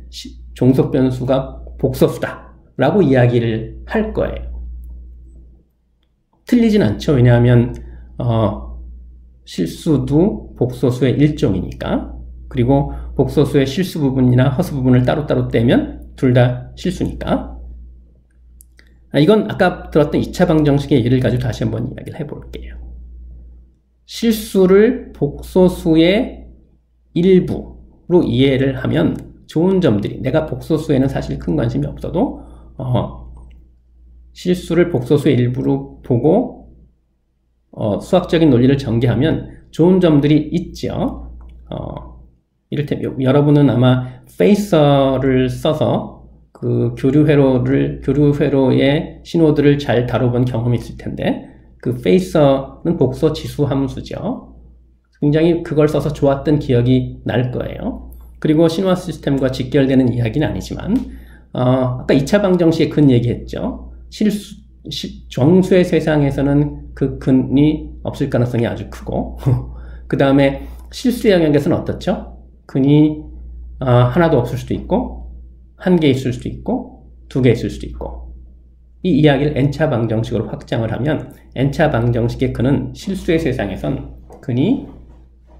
종속변수가 복소수다 라고 이야기를 할 거예요. 틀리진 않죠. 왜냐하면 실수도 복소수의 일종이니까. 그리고 복소수의 실수 부분이나 허수 부분을 따로따로 떼면 둘 다 실수니까. 이건 아까 들었던 2차 방정식의 예를 가지고 다시 한번 이야기를 해볼게요. 실수를 복소수의 일부로 이해를 하면 좋은 점들이, 내가 복소수에는 사실 큰 관심이 없어도 실수를 복소수의 일부로 보고 수학적인 논리를 전개하면 좋은 점들이 있죠. 이를테면 여러분은 아마 페이서를 써서 그 교류회로의 신호들을 잘 다뤄본 경험이 있을 텐데, 그 페이서는 복소 지수 함수죠. 굉장히 그걸 써서 좋았던 기억이 날 거예요. 그리고 신호화 시스템과 직결되는 이야기는 아니지만 아까 2차 방정식에 근 얘기했죠. 정수의 세상에서는 그 근이 없을 가능성이 아주 크고 그 다음에 실수의 영역에서는 어떻죠? 근이 하나도 없을 수도 있고 한 개 있을 수도 있고 두 개 있을 수도 있고, 이 이야기를 n차 방정식으로 확장을 하면 n차 방정식의 근은 실수의 세상에선 근이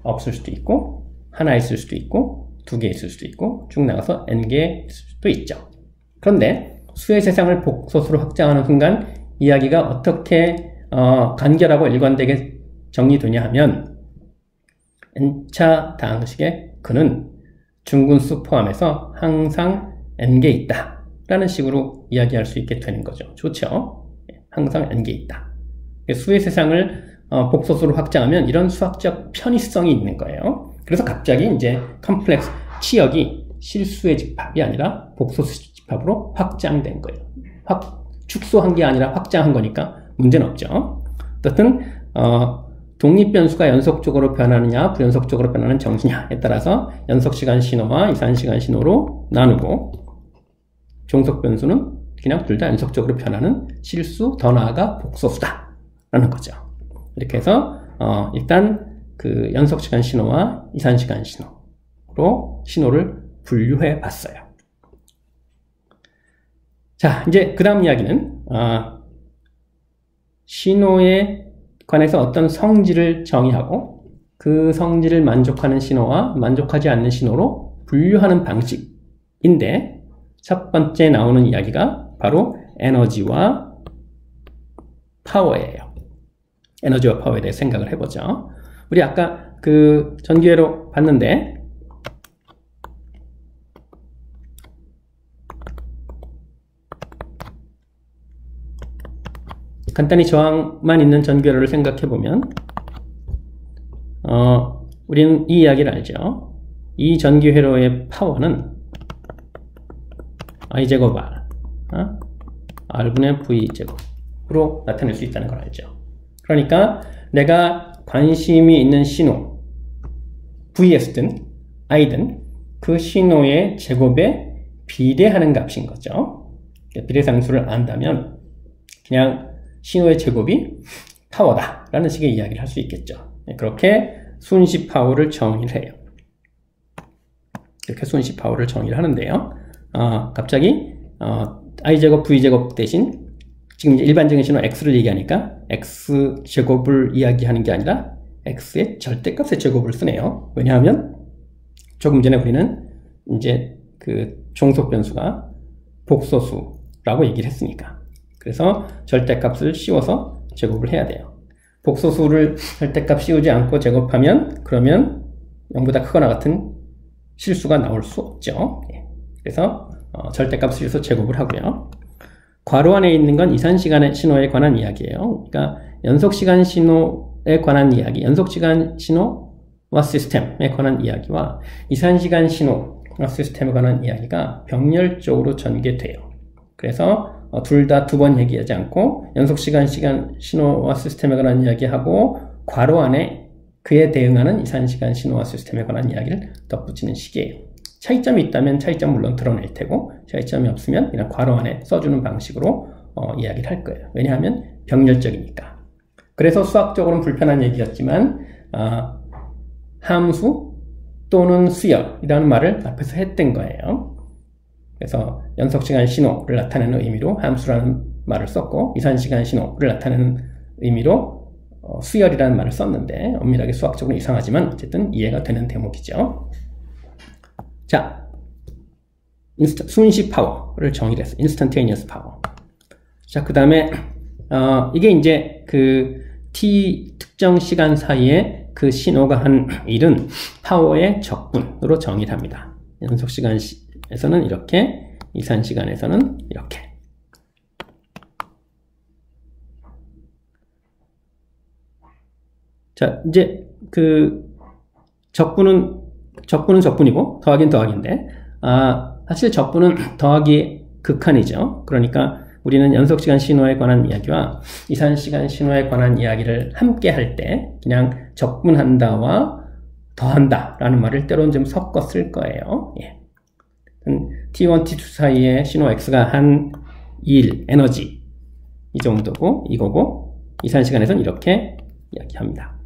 없을 수도 있고 하나 있을 수도 있고 두 개 있을 수도 있고 쭉 나가서 n개 있을 수도 있죠. 그런데 수의 세상을 복소수로 확장하는 순간 이야기가 어떻게 간결하고 일관되게 정리되냐 하면 n차 다항식의 근은 중근수 포함해서 항상 n개 있다 라는 식으로 이야기할 수 있게 되는 거죠. 좋죠? 항상 n개 있다. 수의 세상을 복소수로 확장하면 이런 수학적 편의성이 있는 거예요. 그래서 갑자기 이제 컴플렉스 치역이 실수의 집합이 아니라 복소수 집합으로 확장된 거예요. 축소한 게 아니라 확장한 거니까 문제는 없죠. 어쨌든 독립변수가 연속적으로 변하느냐 불연속적으로 변하는 정수냐에 따라서 연속시간 신호와 이산시간 신호로 나누고 종속변수는 그냥 둘 다 연속적으로 변하는 실수 더 나아가 복소수다 라는 거죠. 이렇게 해서 일단 그 연속시간 신호와 이산시간 신호로 신호를 분류해 봤어요. 자, 이제 그 다음 이야기는 신호에 관해서 어떤 성질을 정의하고 그 성질을 만족하는 신호와 만족하지 않는 신호로 분류하는 방식인데 첫 번째 나오는 이야기가 바로 에너지와 파워예요. 에너지와 파워에 대해 생각을 해보죠. 우리 아까 그 전기회로 봤는데 간단히 저항만 있는 전기회로를 생각해보면 우리는 이 이야기를 알죠. 이 전기회로의 파워는 I제곱 R R분의 V제곱으로 나타낼 수 있다는 걸 알죠. 그러니까 내가 관심이 있는 신호 Vs든 I든 그 신호의 제곱에 비례하는 값인 거죠. 비례상수를 안다면 그냥 신호의 제곱이 파워다 라는 식의 이야기를 할 수 있겠죠. 그렇게 순시 파워를 정의를 해요. 이렇게 순시 파워를 정의를 하는데요. 갑자기 i제곱 v제곱 대신 지금 이제 일반적인 신호 x를 얘기하니까 x제곱을 이야기하는 게 아니라 x의 절대값의 제곱을 쓰네요. 왜냐하면 조금 전에 우리는 이제 그 종속변수가 복소수라고 얘기를 했으니까. 그래서 절대값을 씌워서 제곱을 해야 돼요. 복소수를 절대값 씌우지 않고 제곱하면 그러면 0보다 크거나 같은 실수가 나올 수 없죠. 그래서 절대값을 씌워서 제곱을 하고요. 괄호 안에 있는 건 이산시간 신호에 관한 이야기예요. 그러니까 연속시간 신호에 관한 이야기, 연속시간 신호와 시스템에 관한 이야기와 이산시간 신호와 시스템에 관한 이야기가 병렬적으로 전개돼요. 그래서 둘 다 두 번 얘기하지 않고 연속시간 신호와 시스템에 관한 이야기하고 괄호 안에 그에 대응하는 이산시간 신호와 시스템에 관한 이야기를 덧붙이는 식이에요. 차이점이 있다면 차이점 물론 드러낼 테고 차이점이 없으면 그냥 괄호 안에 써주는 방식으로 이야기를 할 거예요. 왜냐하면 병렬적이니까. 그래서 수학적으로는 불편한 얘기였지만 함수 또는 수열이라는 말을 앞에서 했던 거예요. 그래서 연속시간 신호를 나타내는 의미로 함수라는 말을 썼고 이산시간 신호를 나타내는 의미로 수열이라는 말을 썼는데 엄밀하게 수학적으로 이상하지만 어쨌든 이해가 되는 대목이죠. 자, 순시 파워를 정의를 했어요. instantaneous power. 자, 그 다음에 이게 이제 그 t 특정 시간 사이에 그 신호가 한 일은 파워의 적분으로 정의를 합니다. 연속시간에서는 이렇게, 이산시간에서는 이렇게. 자, 이제 그 적분은 적분이고 더하기는 더하기인데 사실 적분은 더하기 극한이죠. 그러니까 우리는 연속시간 신호에 관한 이야기와 이산시간 신호에 관한 이야기를 함께 할 때 그냥 적분한다와 더한다 라는 말을 때로는 좀 섞어 쓸 거예요. 예. t1, t2 사이에 신호 x가 한 1, 에너지 이 정도고 이거고 이산시간에서는 이렇게 이야기합니다.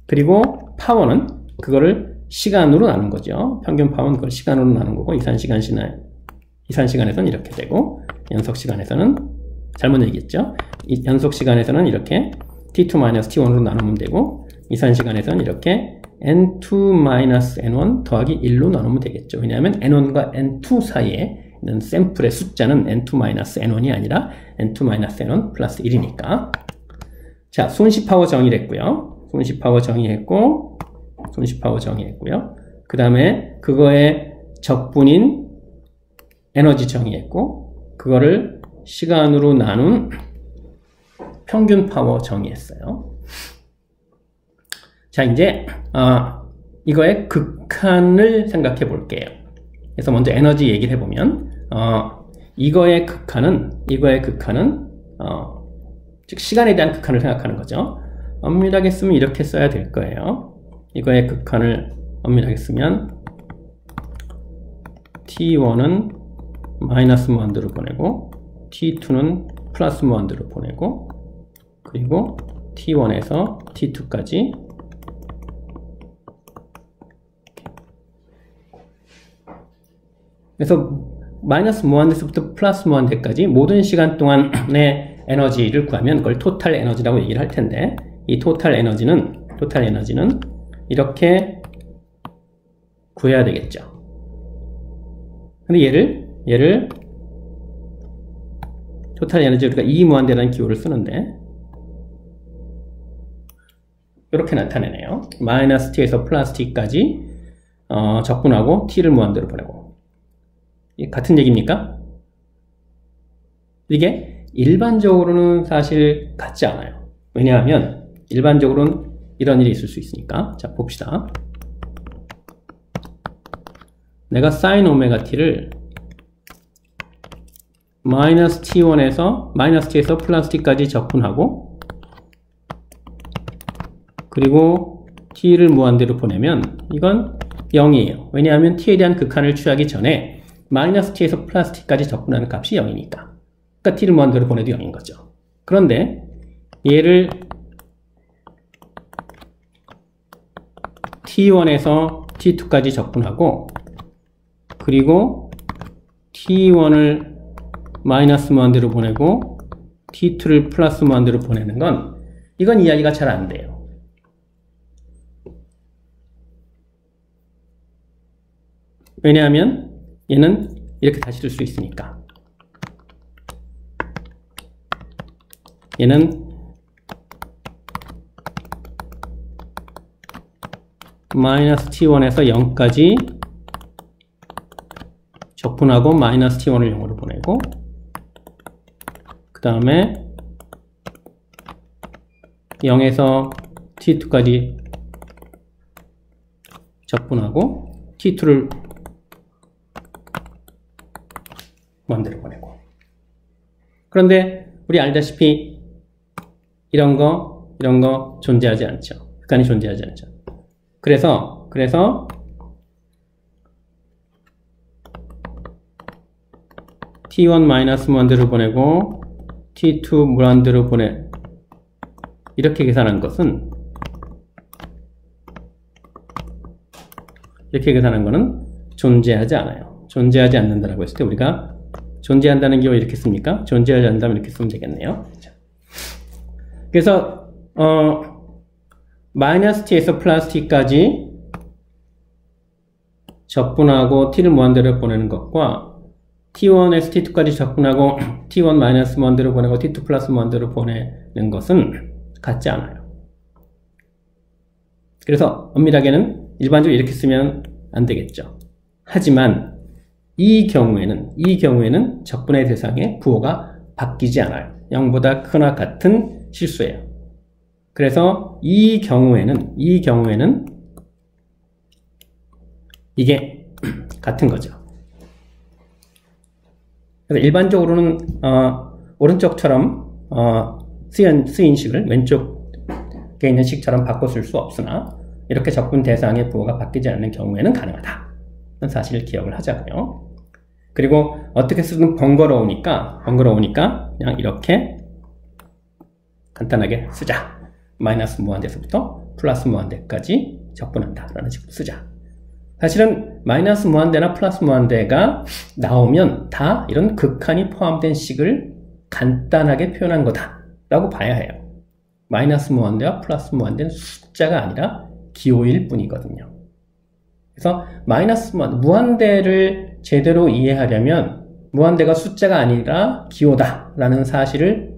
그리고 파워는 그거를 시간으로 나눈 거죠. 평균 파워는 그걸 시간으로 나눈 거고 이산시간에서는 이렇게 되고 연속시간에서는 잘못 얘기했죠. 연속시간에서는 이렇게 t2-t1으로 나누면 되고 이산시간에서는 이렇게 n2-n1 더하기 1로 나누면 되겠죠. 왜냐하면 n1과 n2 사이에 있는 샘플의 숫자는 n2-n1이 아니라 n2-n1 플러스 1이니까. 자, 손시 파워 정의를 했고요. 손시 파워 정의했고 손실 파워 정의했고요. 그 다음에 그거의 적분인 에너지 정의했고, 그거를 시간으로 나눈 평균 파워 정의했어요. 자, 이제 이거의 극한을 생각해 볼게요. 그래서 먼저 에너지 얘기를 해보면 이거의 극한은 즉 시간에 대한 극한을 생각하는 거죠. 엄밀하게 쓰면 이렇게 써야 될 거예요. 이거의 극한을 엄밀하게 쓰면 T1은 마이너스 무한대로 보내고 T2는 플러스 무한대로 보내고, 그리고 T1에서 T2까지 그래서 마이너스 무한대에서부터 플러스 무한대까지 모든 시간 동안의 에너지를 구하면 그걸 토탈 에너지라고 얘기를 할 텐데, 이 토탈 에너지는 이렇게 구해야 되겠죠. 근데 얘를 토탈 에너지, 우리가 E 무한대라는 기호를 쓰는데 이렇게 나타내네요. 마이너스 T에서 플러스 T까지 적분하고 T를 무한대로 보내고. 같은 얘기입니까? 이게 일반적으로는 사실 같지 않아요. 왜냐하면 일반적으로는 이런 일이 있을 수 있으니까. 자, 봅시다. 내가 sin 오메가 t를 마이너스 T1에서 마이너스 T에서 플러스 T까지 적분하고, 그리고 T를 무한대로 보내면 이건 0이에요. 왜냐하면 T에 대한 극한을 취하기 전에 마이너스 T에서 플러스 T까지 적분하는 값이 0이니까. 그러니까 T를 무한대로 보내도 0인 거죠. 그런데 얘를 T1에서 T2까지 적분하고, 그리고 T1을 마이너스 무한대로 보내고 T2를 플러스 무한대로 보내는 건, 이건 이야기가 잘 안 돼요. 왜냐하면 얘는 이렇게 다시 쓸 수 있으니까. 얘는 마이너스 T1에서 0까지 적분하고 마이너스 T1을 0으로 보내고, 그 다음에 0에서 T2까지 적분하고 T2를 무한대로 보내고. 그런데 우리 알다시피 이런 거 존재하지 않죠. 극한이 존재하지 않죠. 그래서 T1 마이너스 무한대로 보내고 T2 무한대로 이렇게 계산한 것은, 이렇게 계산한 거는 존재하지 않아요. 존재하지 않는다라고 했을 때 우리가 존재한다는 게 왜 이렇게 씁니까? 존재하지 않는다면 이렇게 쓰면 되겠네요. 그래서 마이너스 T에서 플러스 T까지 적분하고 T를 무한대로 보내는 것과 T1에서 T2까지 적분하고 T1 마이너스 무한대로 보내고 T2 플러스 무한대로 보내는 것은 같지 않아요. 그래서 엄밀하게는 일반적으로 이렇게 쓰면 안 되겠죠. 하지만 이 경우에는 적분의 대상의 부호가 바뀌지 않아요. 0보다 크거나 같은 실수예요. 그래서 이 경우에는 이게 같은 거죠. 그래서 일반적으로는 오른쪽처럼 쓰인 식을 왼쪽에 있는 식처럼 바꿔 쓸 수 없으나, 이렇게 적분 대상의 부호가 바뀌지 않는 경우에는 가능하다. 는 사실을 기억을 하자고요. 그리고 어떻게 쓰든 번거로우니까 그냥 이렇게 간단하게 쓰자. 마이너스 무한대에서부터 플러스 무한대까지 적분한다 라는 식으로 쓰자. 사실은 마이너스 무한대나 플러스 무한대가 나오면 다 이런 극한이 포함된 식을 간단하게 표현한 거다 라고 봐야 해요. 마이너스 무한대와 플러스 무한대는 숫자가 아니라 기호일 뿐이거든요. 그래서 마이너스 무한대를 제대로 이해하려면 무한대가 숫자가 아니라 기호다 라는 사실을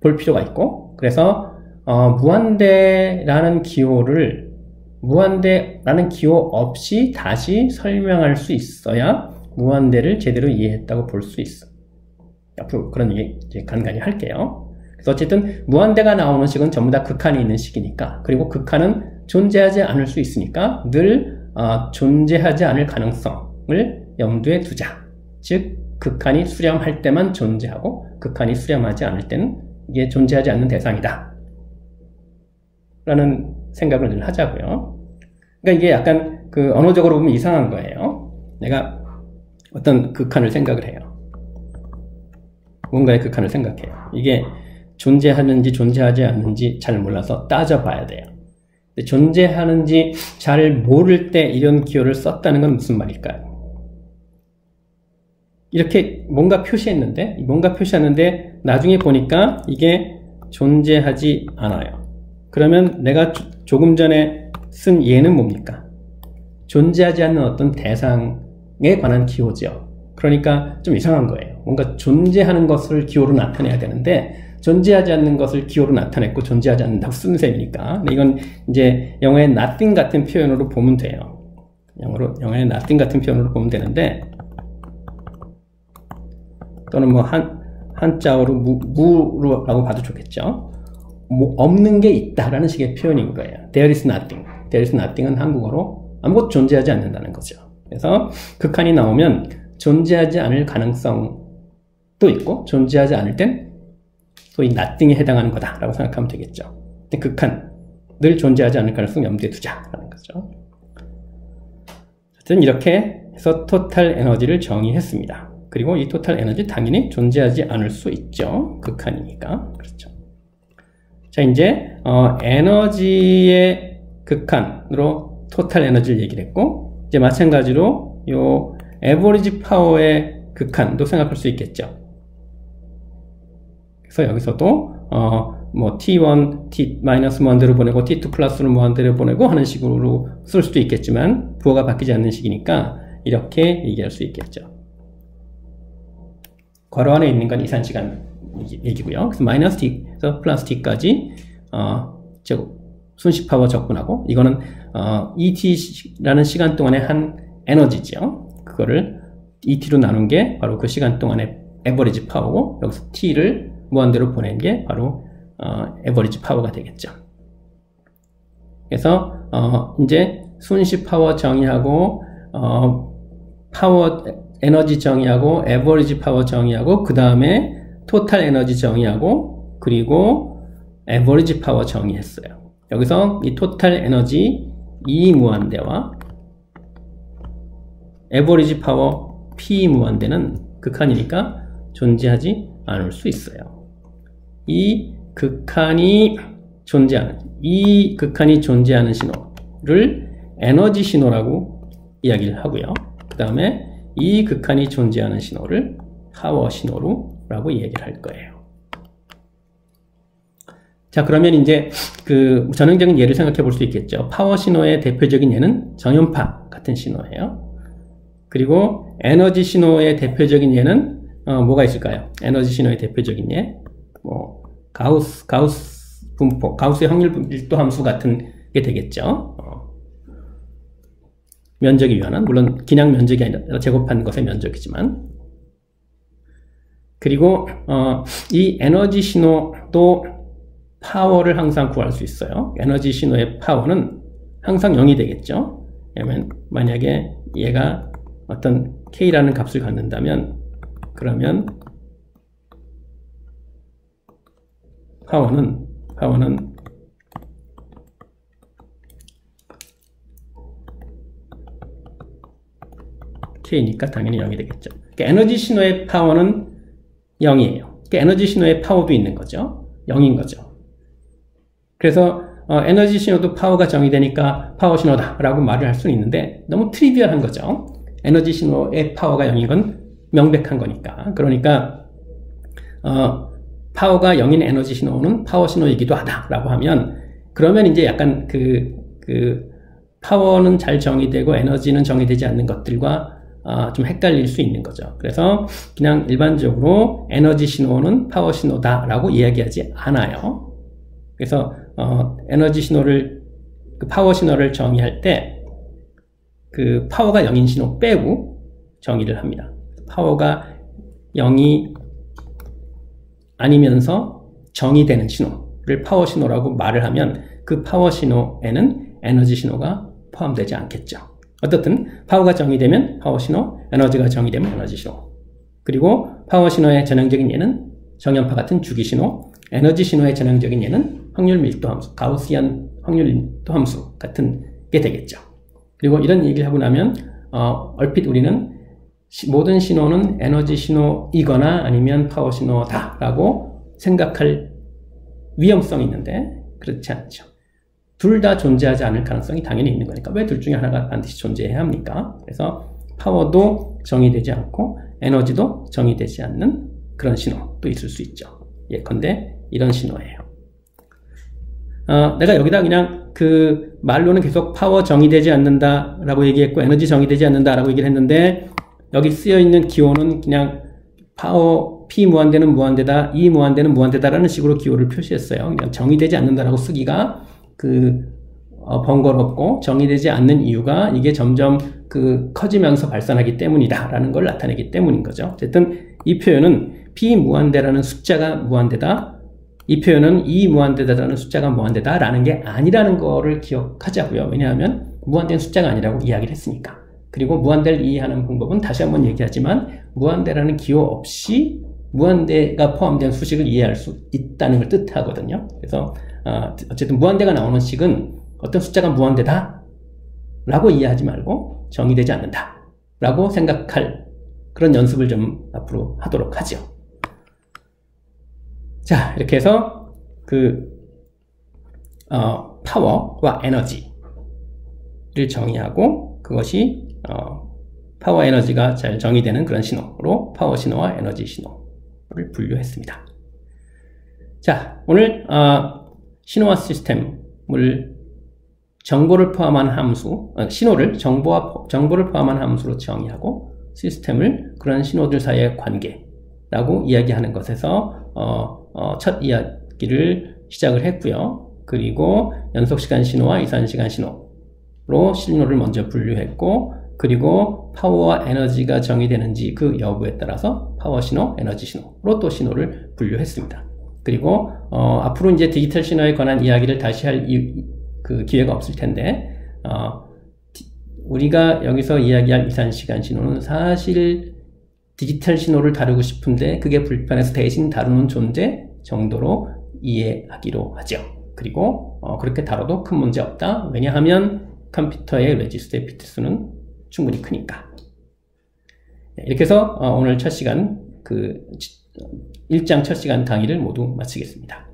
볼 필요가 있고, 그래서 무한대라는 기호를 무한대라는 기호 없이 다시 설명할 수 있어야 무한대를 제대로 이해했다고 볼 수 있어. 앞으로 그런 얘기 이제 간간히 할게요. 그래서 어쨌든 무한대가 나오는 식은 전부 다 극한이 있는 식이니까, 그리고 극한은 존재하지 않을 수 있으니까 늘 존재하지 않을 가능성을 염두에 두자. 즉 극한이 수렴할 때만 존재하고 극한이 수렴하지 않을 때는 이게 존재하지 않는 대상이다 라는 생각을 늘 하자고요. 그러니까 이게 약간 그 언어적으로 보면 이상한 거예요. 내가 어떤 극한을 생각을 해요. 뭔가의 극한을 생각해요. 이게 존재하는지 존재하지 않는지 잘 몰라서 따져봐야 돼요. 근데 존재하는지 잘 모를 때 이런 기호를 썼다는 건 무슨 말일까요? 이렇게 뭔가 표시했는데 나중에 보니까 이게 존재하지 않아요. 그러면 내가 조금 전에 쓴 예는 뭡니까? 존재하지 않는 어떤 대상에 관한 기호죠. 그러니까 좀 이상한 거예요. 뭔가 존재하는 것을 기호로 나타내야 되는데 존재하지 않는 것을 기호로 나타냈고 존재하지 않는다고 쓰는 셈이니까. 근데 이건 이제 영어의 nothing 같은 표현으로 보면 돼요. 영어의 nothing 같은 표현으로 보면 되는데, 또는 뭐 한자어로 무라고 봐도 좋겠죠. 뭐 없는 게 있다라는 식의 표현인 거예요. There is nothing. There is nothing은 한국어로 아무것도 존재하지 않는다는 거죠. 그래서 극한이 나오면 존재하지 않을 가능성도 있고 존재하지 않을 땐 소위 nothing에 해당하는 거다라고 생각하면 되겠죠. 근데 극한, 늘 존재하지 않을 가능성 염두에 두자라는 거죠. 어쨌든 이렇게 해서 토탈 에너지를 정의했습니다. 그리고 이 토탈 에너지 당연히 존재하지 않을 수 있죠. 극한이니까. 그렇죠. 자, 이제 에너지의 극한으로 토탈 에너지를 얘기를 했고, 이제 마찬가지로 요 에버리지 파워의 극한도 생각할 수 있겠죠. 그래서 여기서도 뭐 t1, t-무한대로 보내고 t2 플러스로 무한대로 보내고 하는 식으로 쓸 수도 있겠지만 부호가 바뀌지 않는 식이니까 이렇게 얘기할 수 있겠죠. 괄호 안에 있는 건 이산시간 얘기고요. 그래서 마이너스 t에서 플러스 t까지 순시 파워 적분하고, 이거는 et라는 시간 동안의 한 에너지죠. 그거를 et로 나눈 게 바로 그 시간 동안의 에버리지 파워고, 여기서 t를 무한대로 보낸 게 바로 에버리지 파워가 되겠죠. 그래서 이제 순시 파워 정의하고 파워 에너지 정의하고 에버리지 파워 정의하고 그 다음에 토탈 에너지 정의하고 그리고 에버리지 파워 정의했어요. 여기서 이 토탈 에너지 E 무한대와 에버리지 파워 P 무한대는 극한이니까 존재하지 않을 수 있어요. 이 극한이 존재하는 신호를 에너지 신호라고 이야기를 하고요. 그 다음에 이 극한이 존재하는 신호를 파워 신호라고 얘기를 할 거예요. 자, 그러면 이제 그 전형적인 예를 생각해 볼 수 있겠죠. 파워 신호의 대표적인 예는 정연파 같은 신호예요. 그리고 에너지 신호의 대표적인 예는 뭐가 있을까요? 에너지 신호의 대표적인 예, 뭐 가우스 분포, 가우스의 확률 밀도 함수 같은 게 되겠죠. 면적이 유한한, 물론 그냥 면적이 아니라 제곱한 것의 면적이지만. 그리고 이 에너지 신호도 파워를 항상 구할 수 있어요. 에너지 신호의 파워는 항상 0이 되겠죠. 왜냐면 만약에 얘가 어떤 K라는 값을 갖는다면, 그러면 파워는 K니까 당연히 0이 되겠죠. 그러니까 에너지 신호의 파워는 0이에요. 그러니까 에너지 신호의 파워도 있는 거죠. 0인 거죠. 그래서 에너지 신호도 파워가 정의되니까 파워 신호다 라고 말을 할 수는 있는데 너무 트리비얼한 거죠. 에너지 신호의 파워가 0인 건 명백한 거니까. 그러니까 파워가 0인 에너지 신호는 파워 신호이기도 하다라고 하면, 그러면 이제 약간 파워는 잘 정의되고 에너지는 정의되지 않는 것들과 좀 헷갈릴 수 있는 거죠. 그래서 그냥 일반적으로 에너지 신호는 파워 신호다라고 이야기하지 않아요. 그래서 에너지 신호를 그 파워 신호를 정의할 때 그 파워가 0인 신호 빼고 정의를 합니다. 파워가 0이 아니면서 정의되는 신호를 파워 신호라고 말을 하면 그 파워 신호에는 에너지 신호가 포함되지 않겠죠. 어떻든 파워가 정의되면 파워 신호, 에너지가 정의되면 에너지 신호. 그리고 파워 신호의 전형적인 예는 정연파 같은 주기 신호, 에너지 신호의 전형적인 예는 확률 밀도 함수, 가우시안 확률 밀도 함수 같은 게 되겠죠. 그리고 이런 얘기를 하고 나면 얼핏 우리는 모든 신호는 에너지 신호이거나 아니면 파워 신호다라고 생각할 위험성이 있는데 그렇지 않죠. 둘 다 존재하지 않을 가능성이 당연히 있는 거니까 왜 둘 중에 하나가 반드시 존재해야 합니까? 그래서 파워도 정의되지 않고 에너지도 정의되지 않는 그런 신호도 있을 수 있죠. 예컨대 이런 신호예요. 내가 여기다 그냥 그 말로는 계속 파워 정의되지 않는다라고 얘기했고 에너지 정의되지 않는다라고 얘기를 했는데 여기 쓰여 있는 기호는 그냥 파워 P 무한대는 무한대다, E 무한대는 무한대다라는 식으로 기호를 표시했어요. 그냥 정의되지 않는다라고 쓰기가 번거롭고 정의되지 않는 이유가 이게 점점 커지면서 발산하기 때문이다라는 걸 나타내기 때문인 거죠. 어쨌든 이 표현은 P 무한대라는 숫자가 무한대다. 이 표현은 E 무한대다라는 숫자가 무한대다라는 게 아니라는 거를 기억하자고요. 왜냐하면 무한대는 숫자가 아니라고 이야기를 했으니까. 그리고 무한대를 이해하는 방법은 다시 한번 얘기하지만 무한대라는 기호 없이 무한대가 포함된 수식을 이해할 수 있다는 걸 뜻하거든요. 그래서 어쨌든 무한대가 나오는 식은 어떤 숫자가 무한대다 라고 이해하지 말고 정의되지 않는다 라고 생각할 그런 연습을 좀 앞으로 하도록 하죠. 자, 이렇게 해서 파워와 에너지를 정의하고 그것이 파워 에너지가 잘 정의되는 그런 신호로 파워 신호와 에너지 신호를 분류했습니다. 자, 오늘 신호와 시스템을 정보를 포함한 함수, 정보를 포함한 함수로 정의하고 시스템을 그런 신호들 사이의 관계라고 이야기하는 것에서 첫 이야기를 시작을 했고요. 그리고 연속시간 신호와 이산시간 신호로 신호를 먼저 분류했고 그리고 파워와 에너지가 정의되는지 그 여부에 따라서 파워 신호, 에너지 신호로 또 신호를 분류했습니다. 그리고 앞으로 이제 디지털 신호에 관한 이야기를 다시 할 기회가 없을 텐데 우리가 여기서 이야기할 이산시간 신호는 사실 디지털 신호를 다루고 싶은데 그게 불편해서 대신 다루는 존재 정도로 이해하기로 하죠. 그리고 그렇게 다뤄도 큰 문제 없다. 왜냐하면 컴퓨터의 레지스터의 비트수는 충분히 크니까. 이렇게 해서 오늘 첫 시간 1장 첫 시간 강의를 모두 마치겠습니다.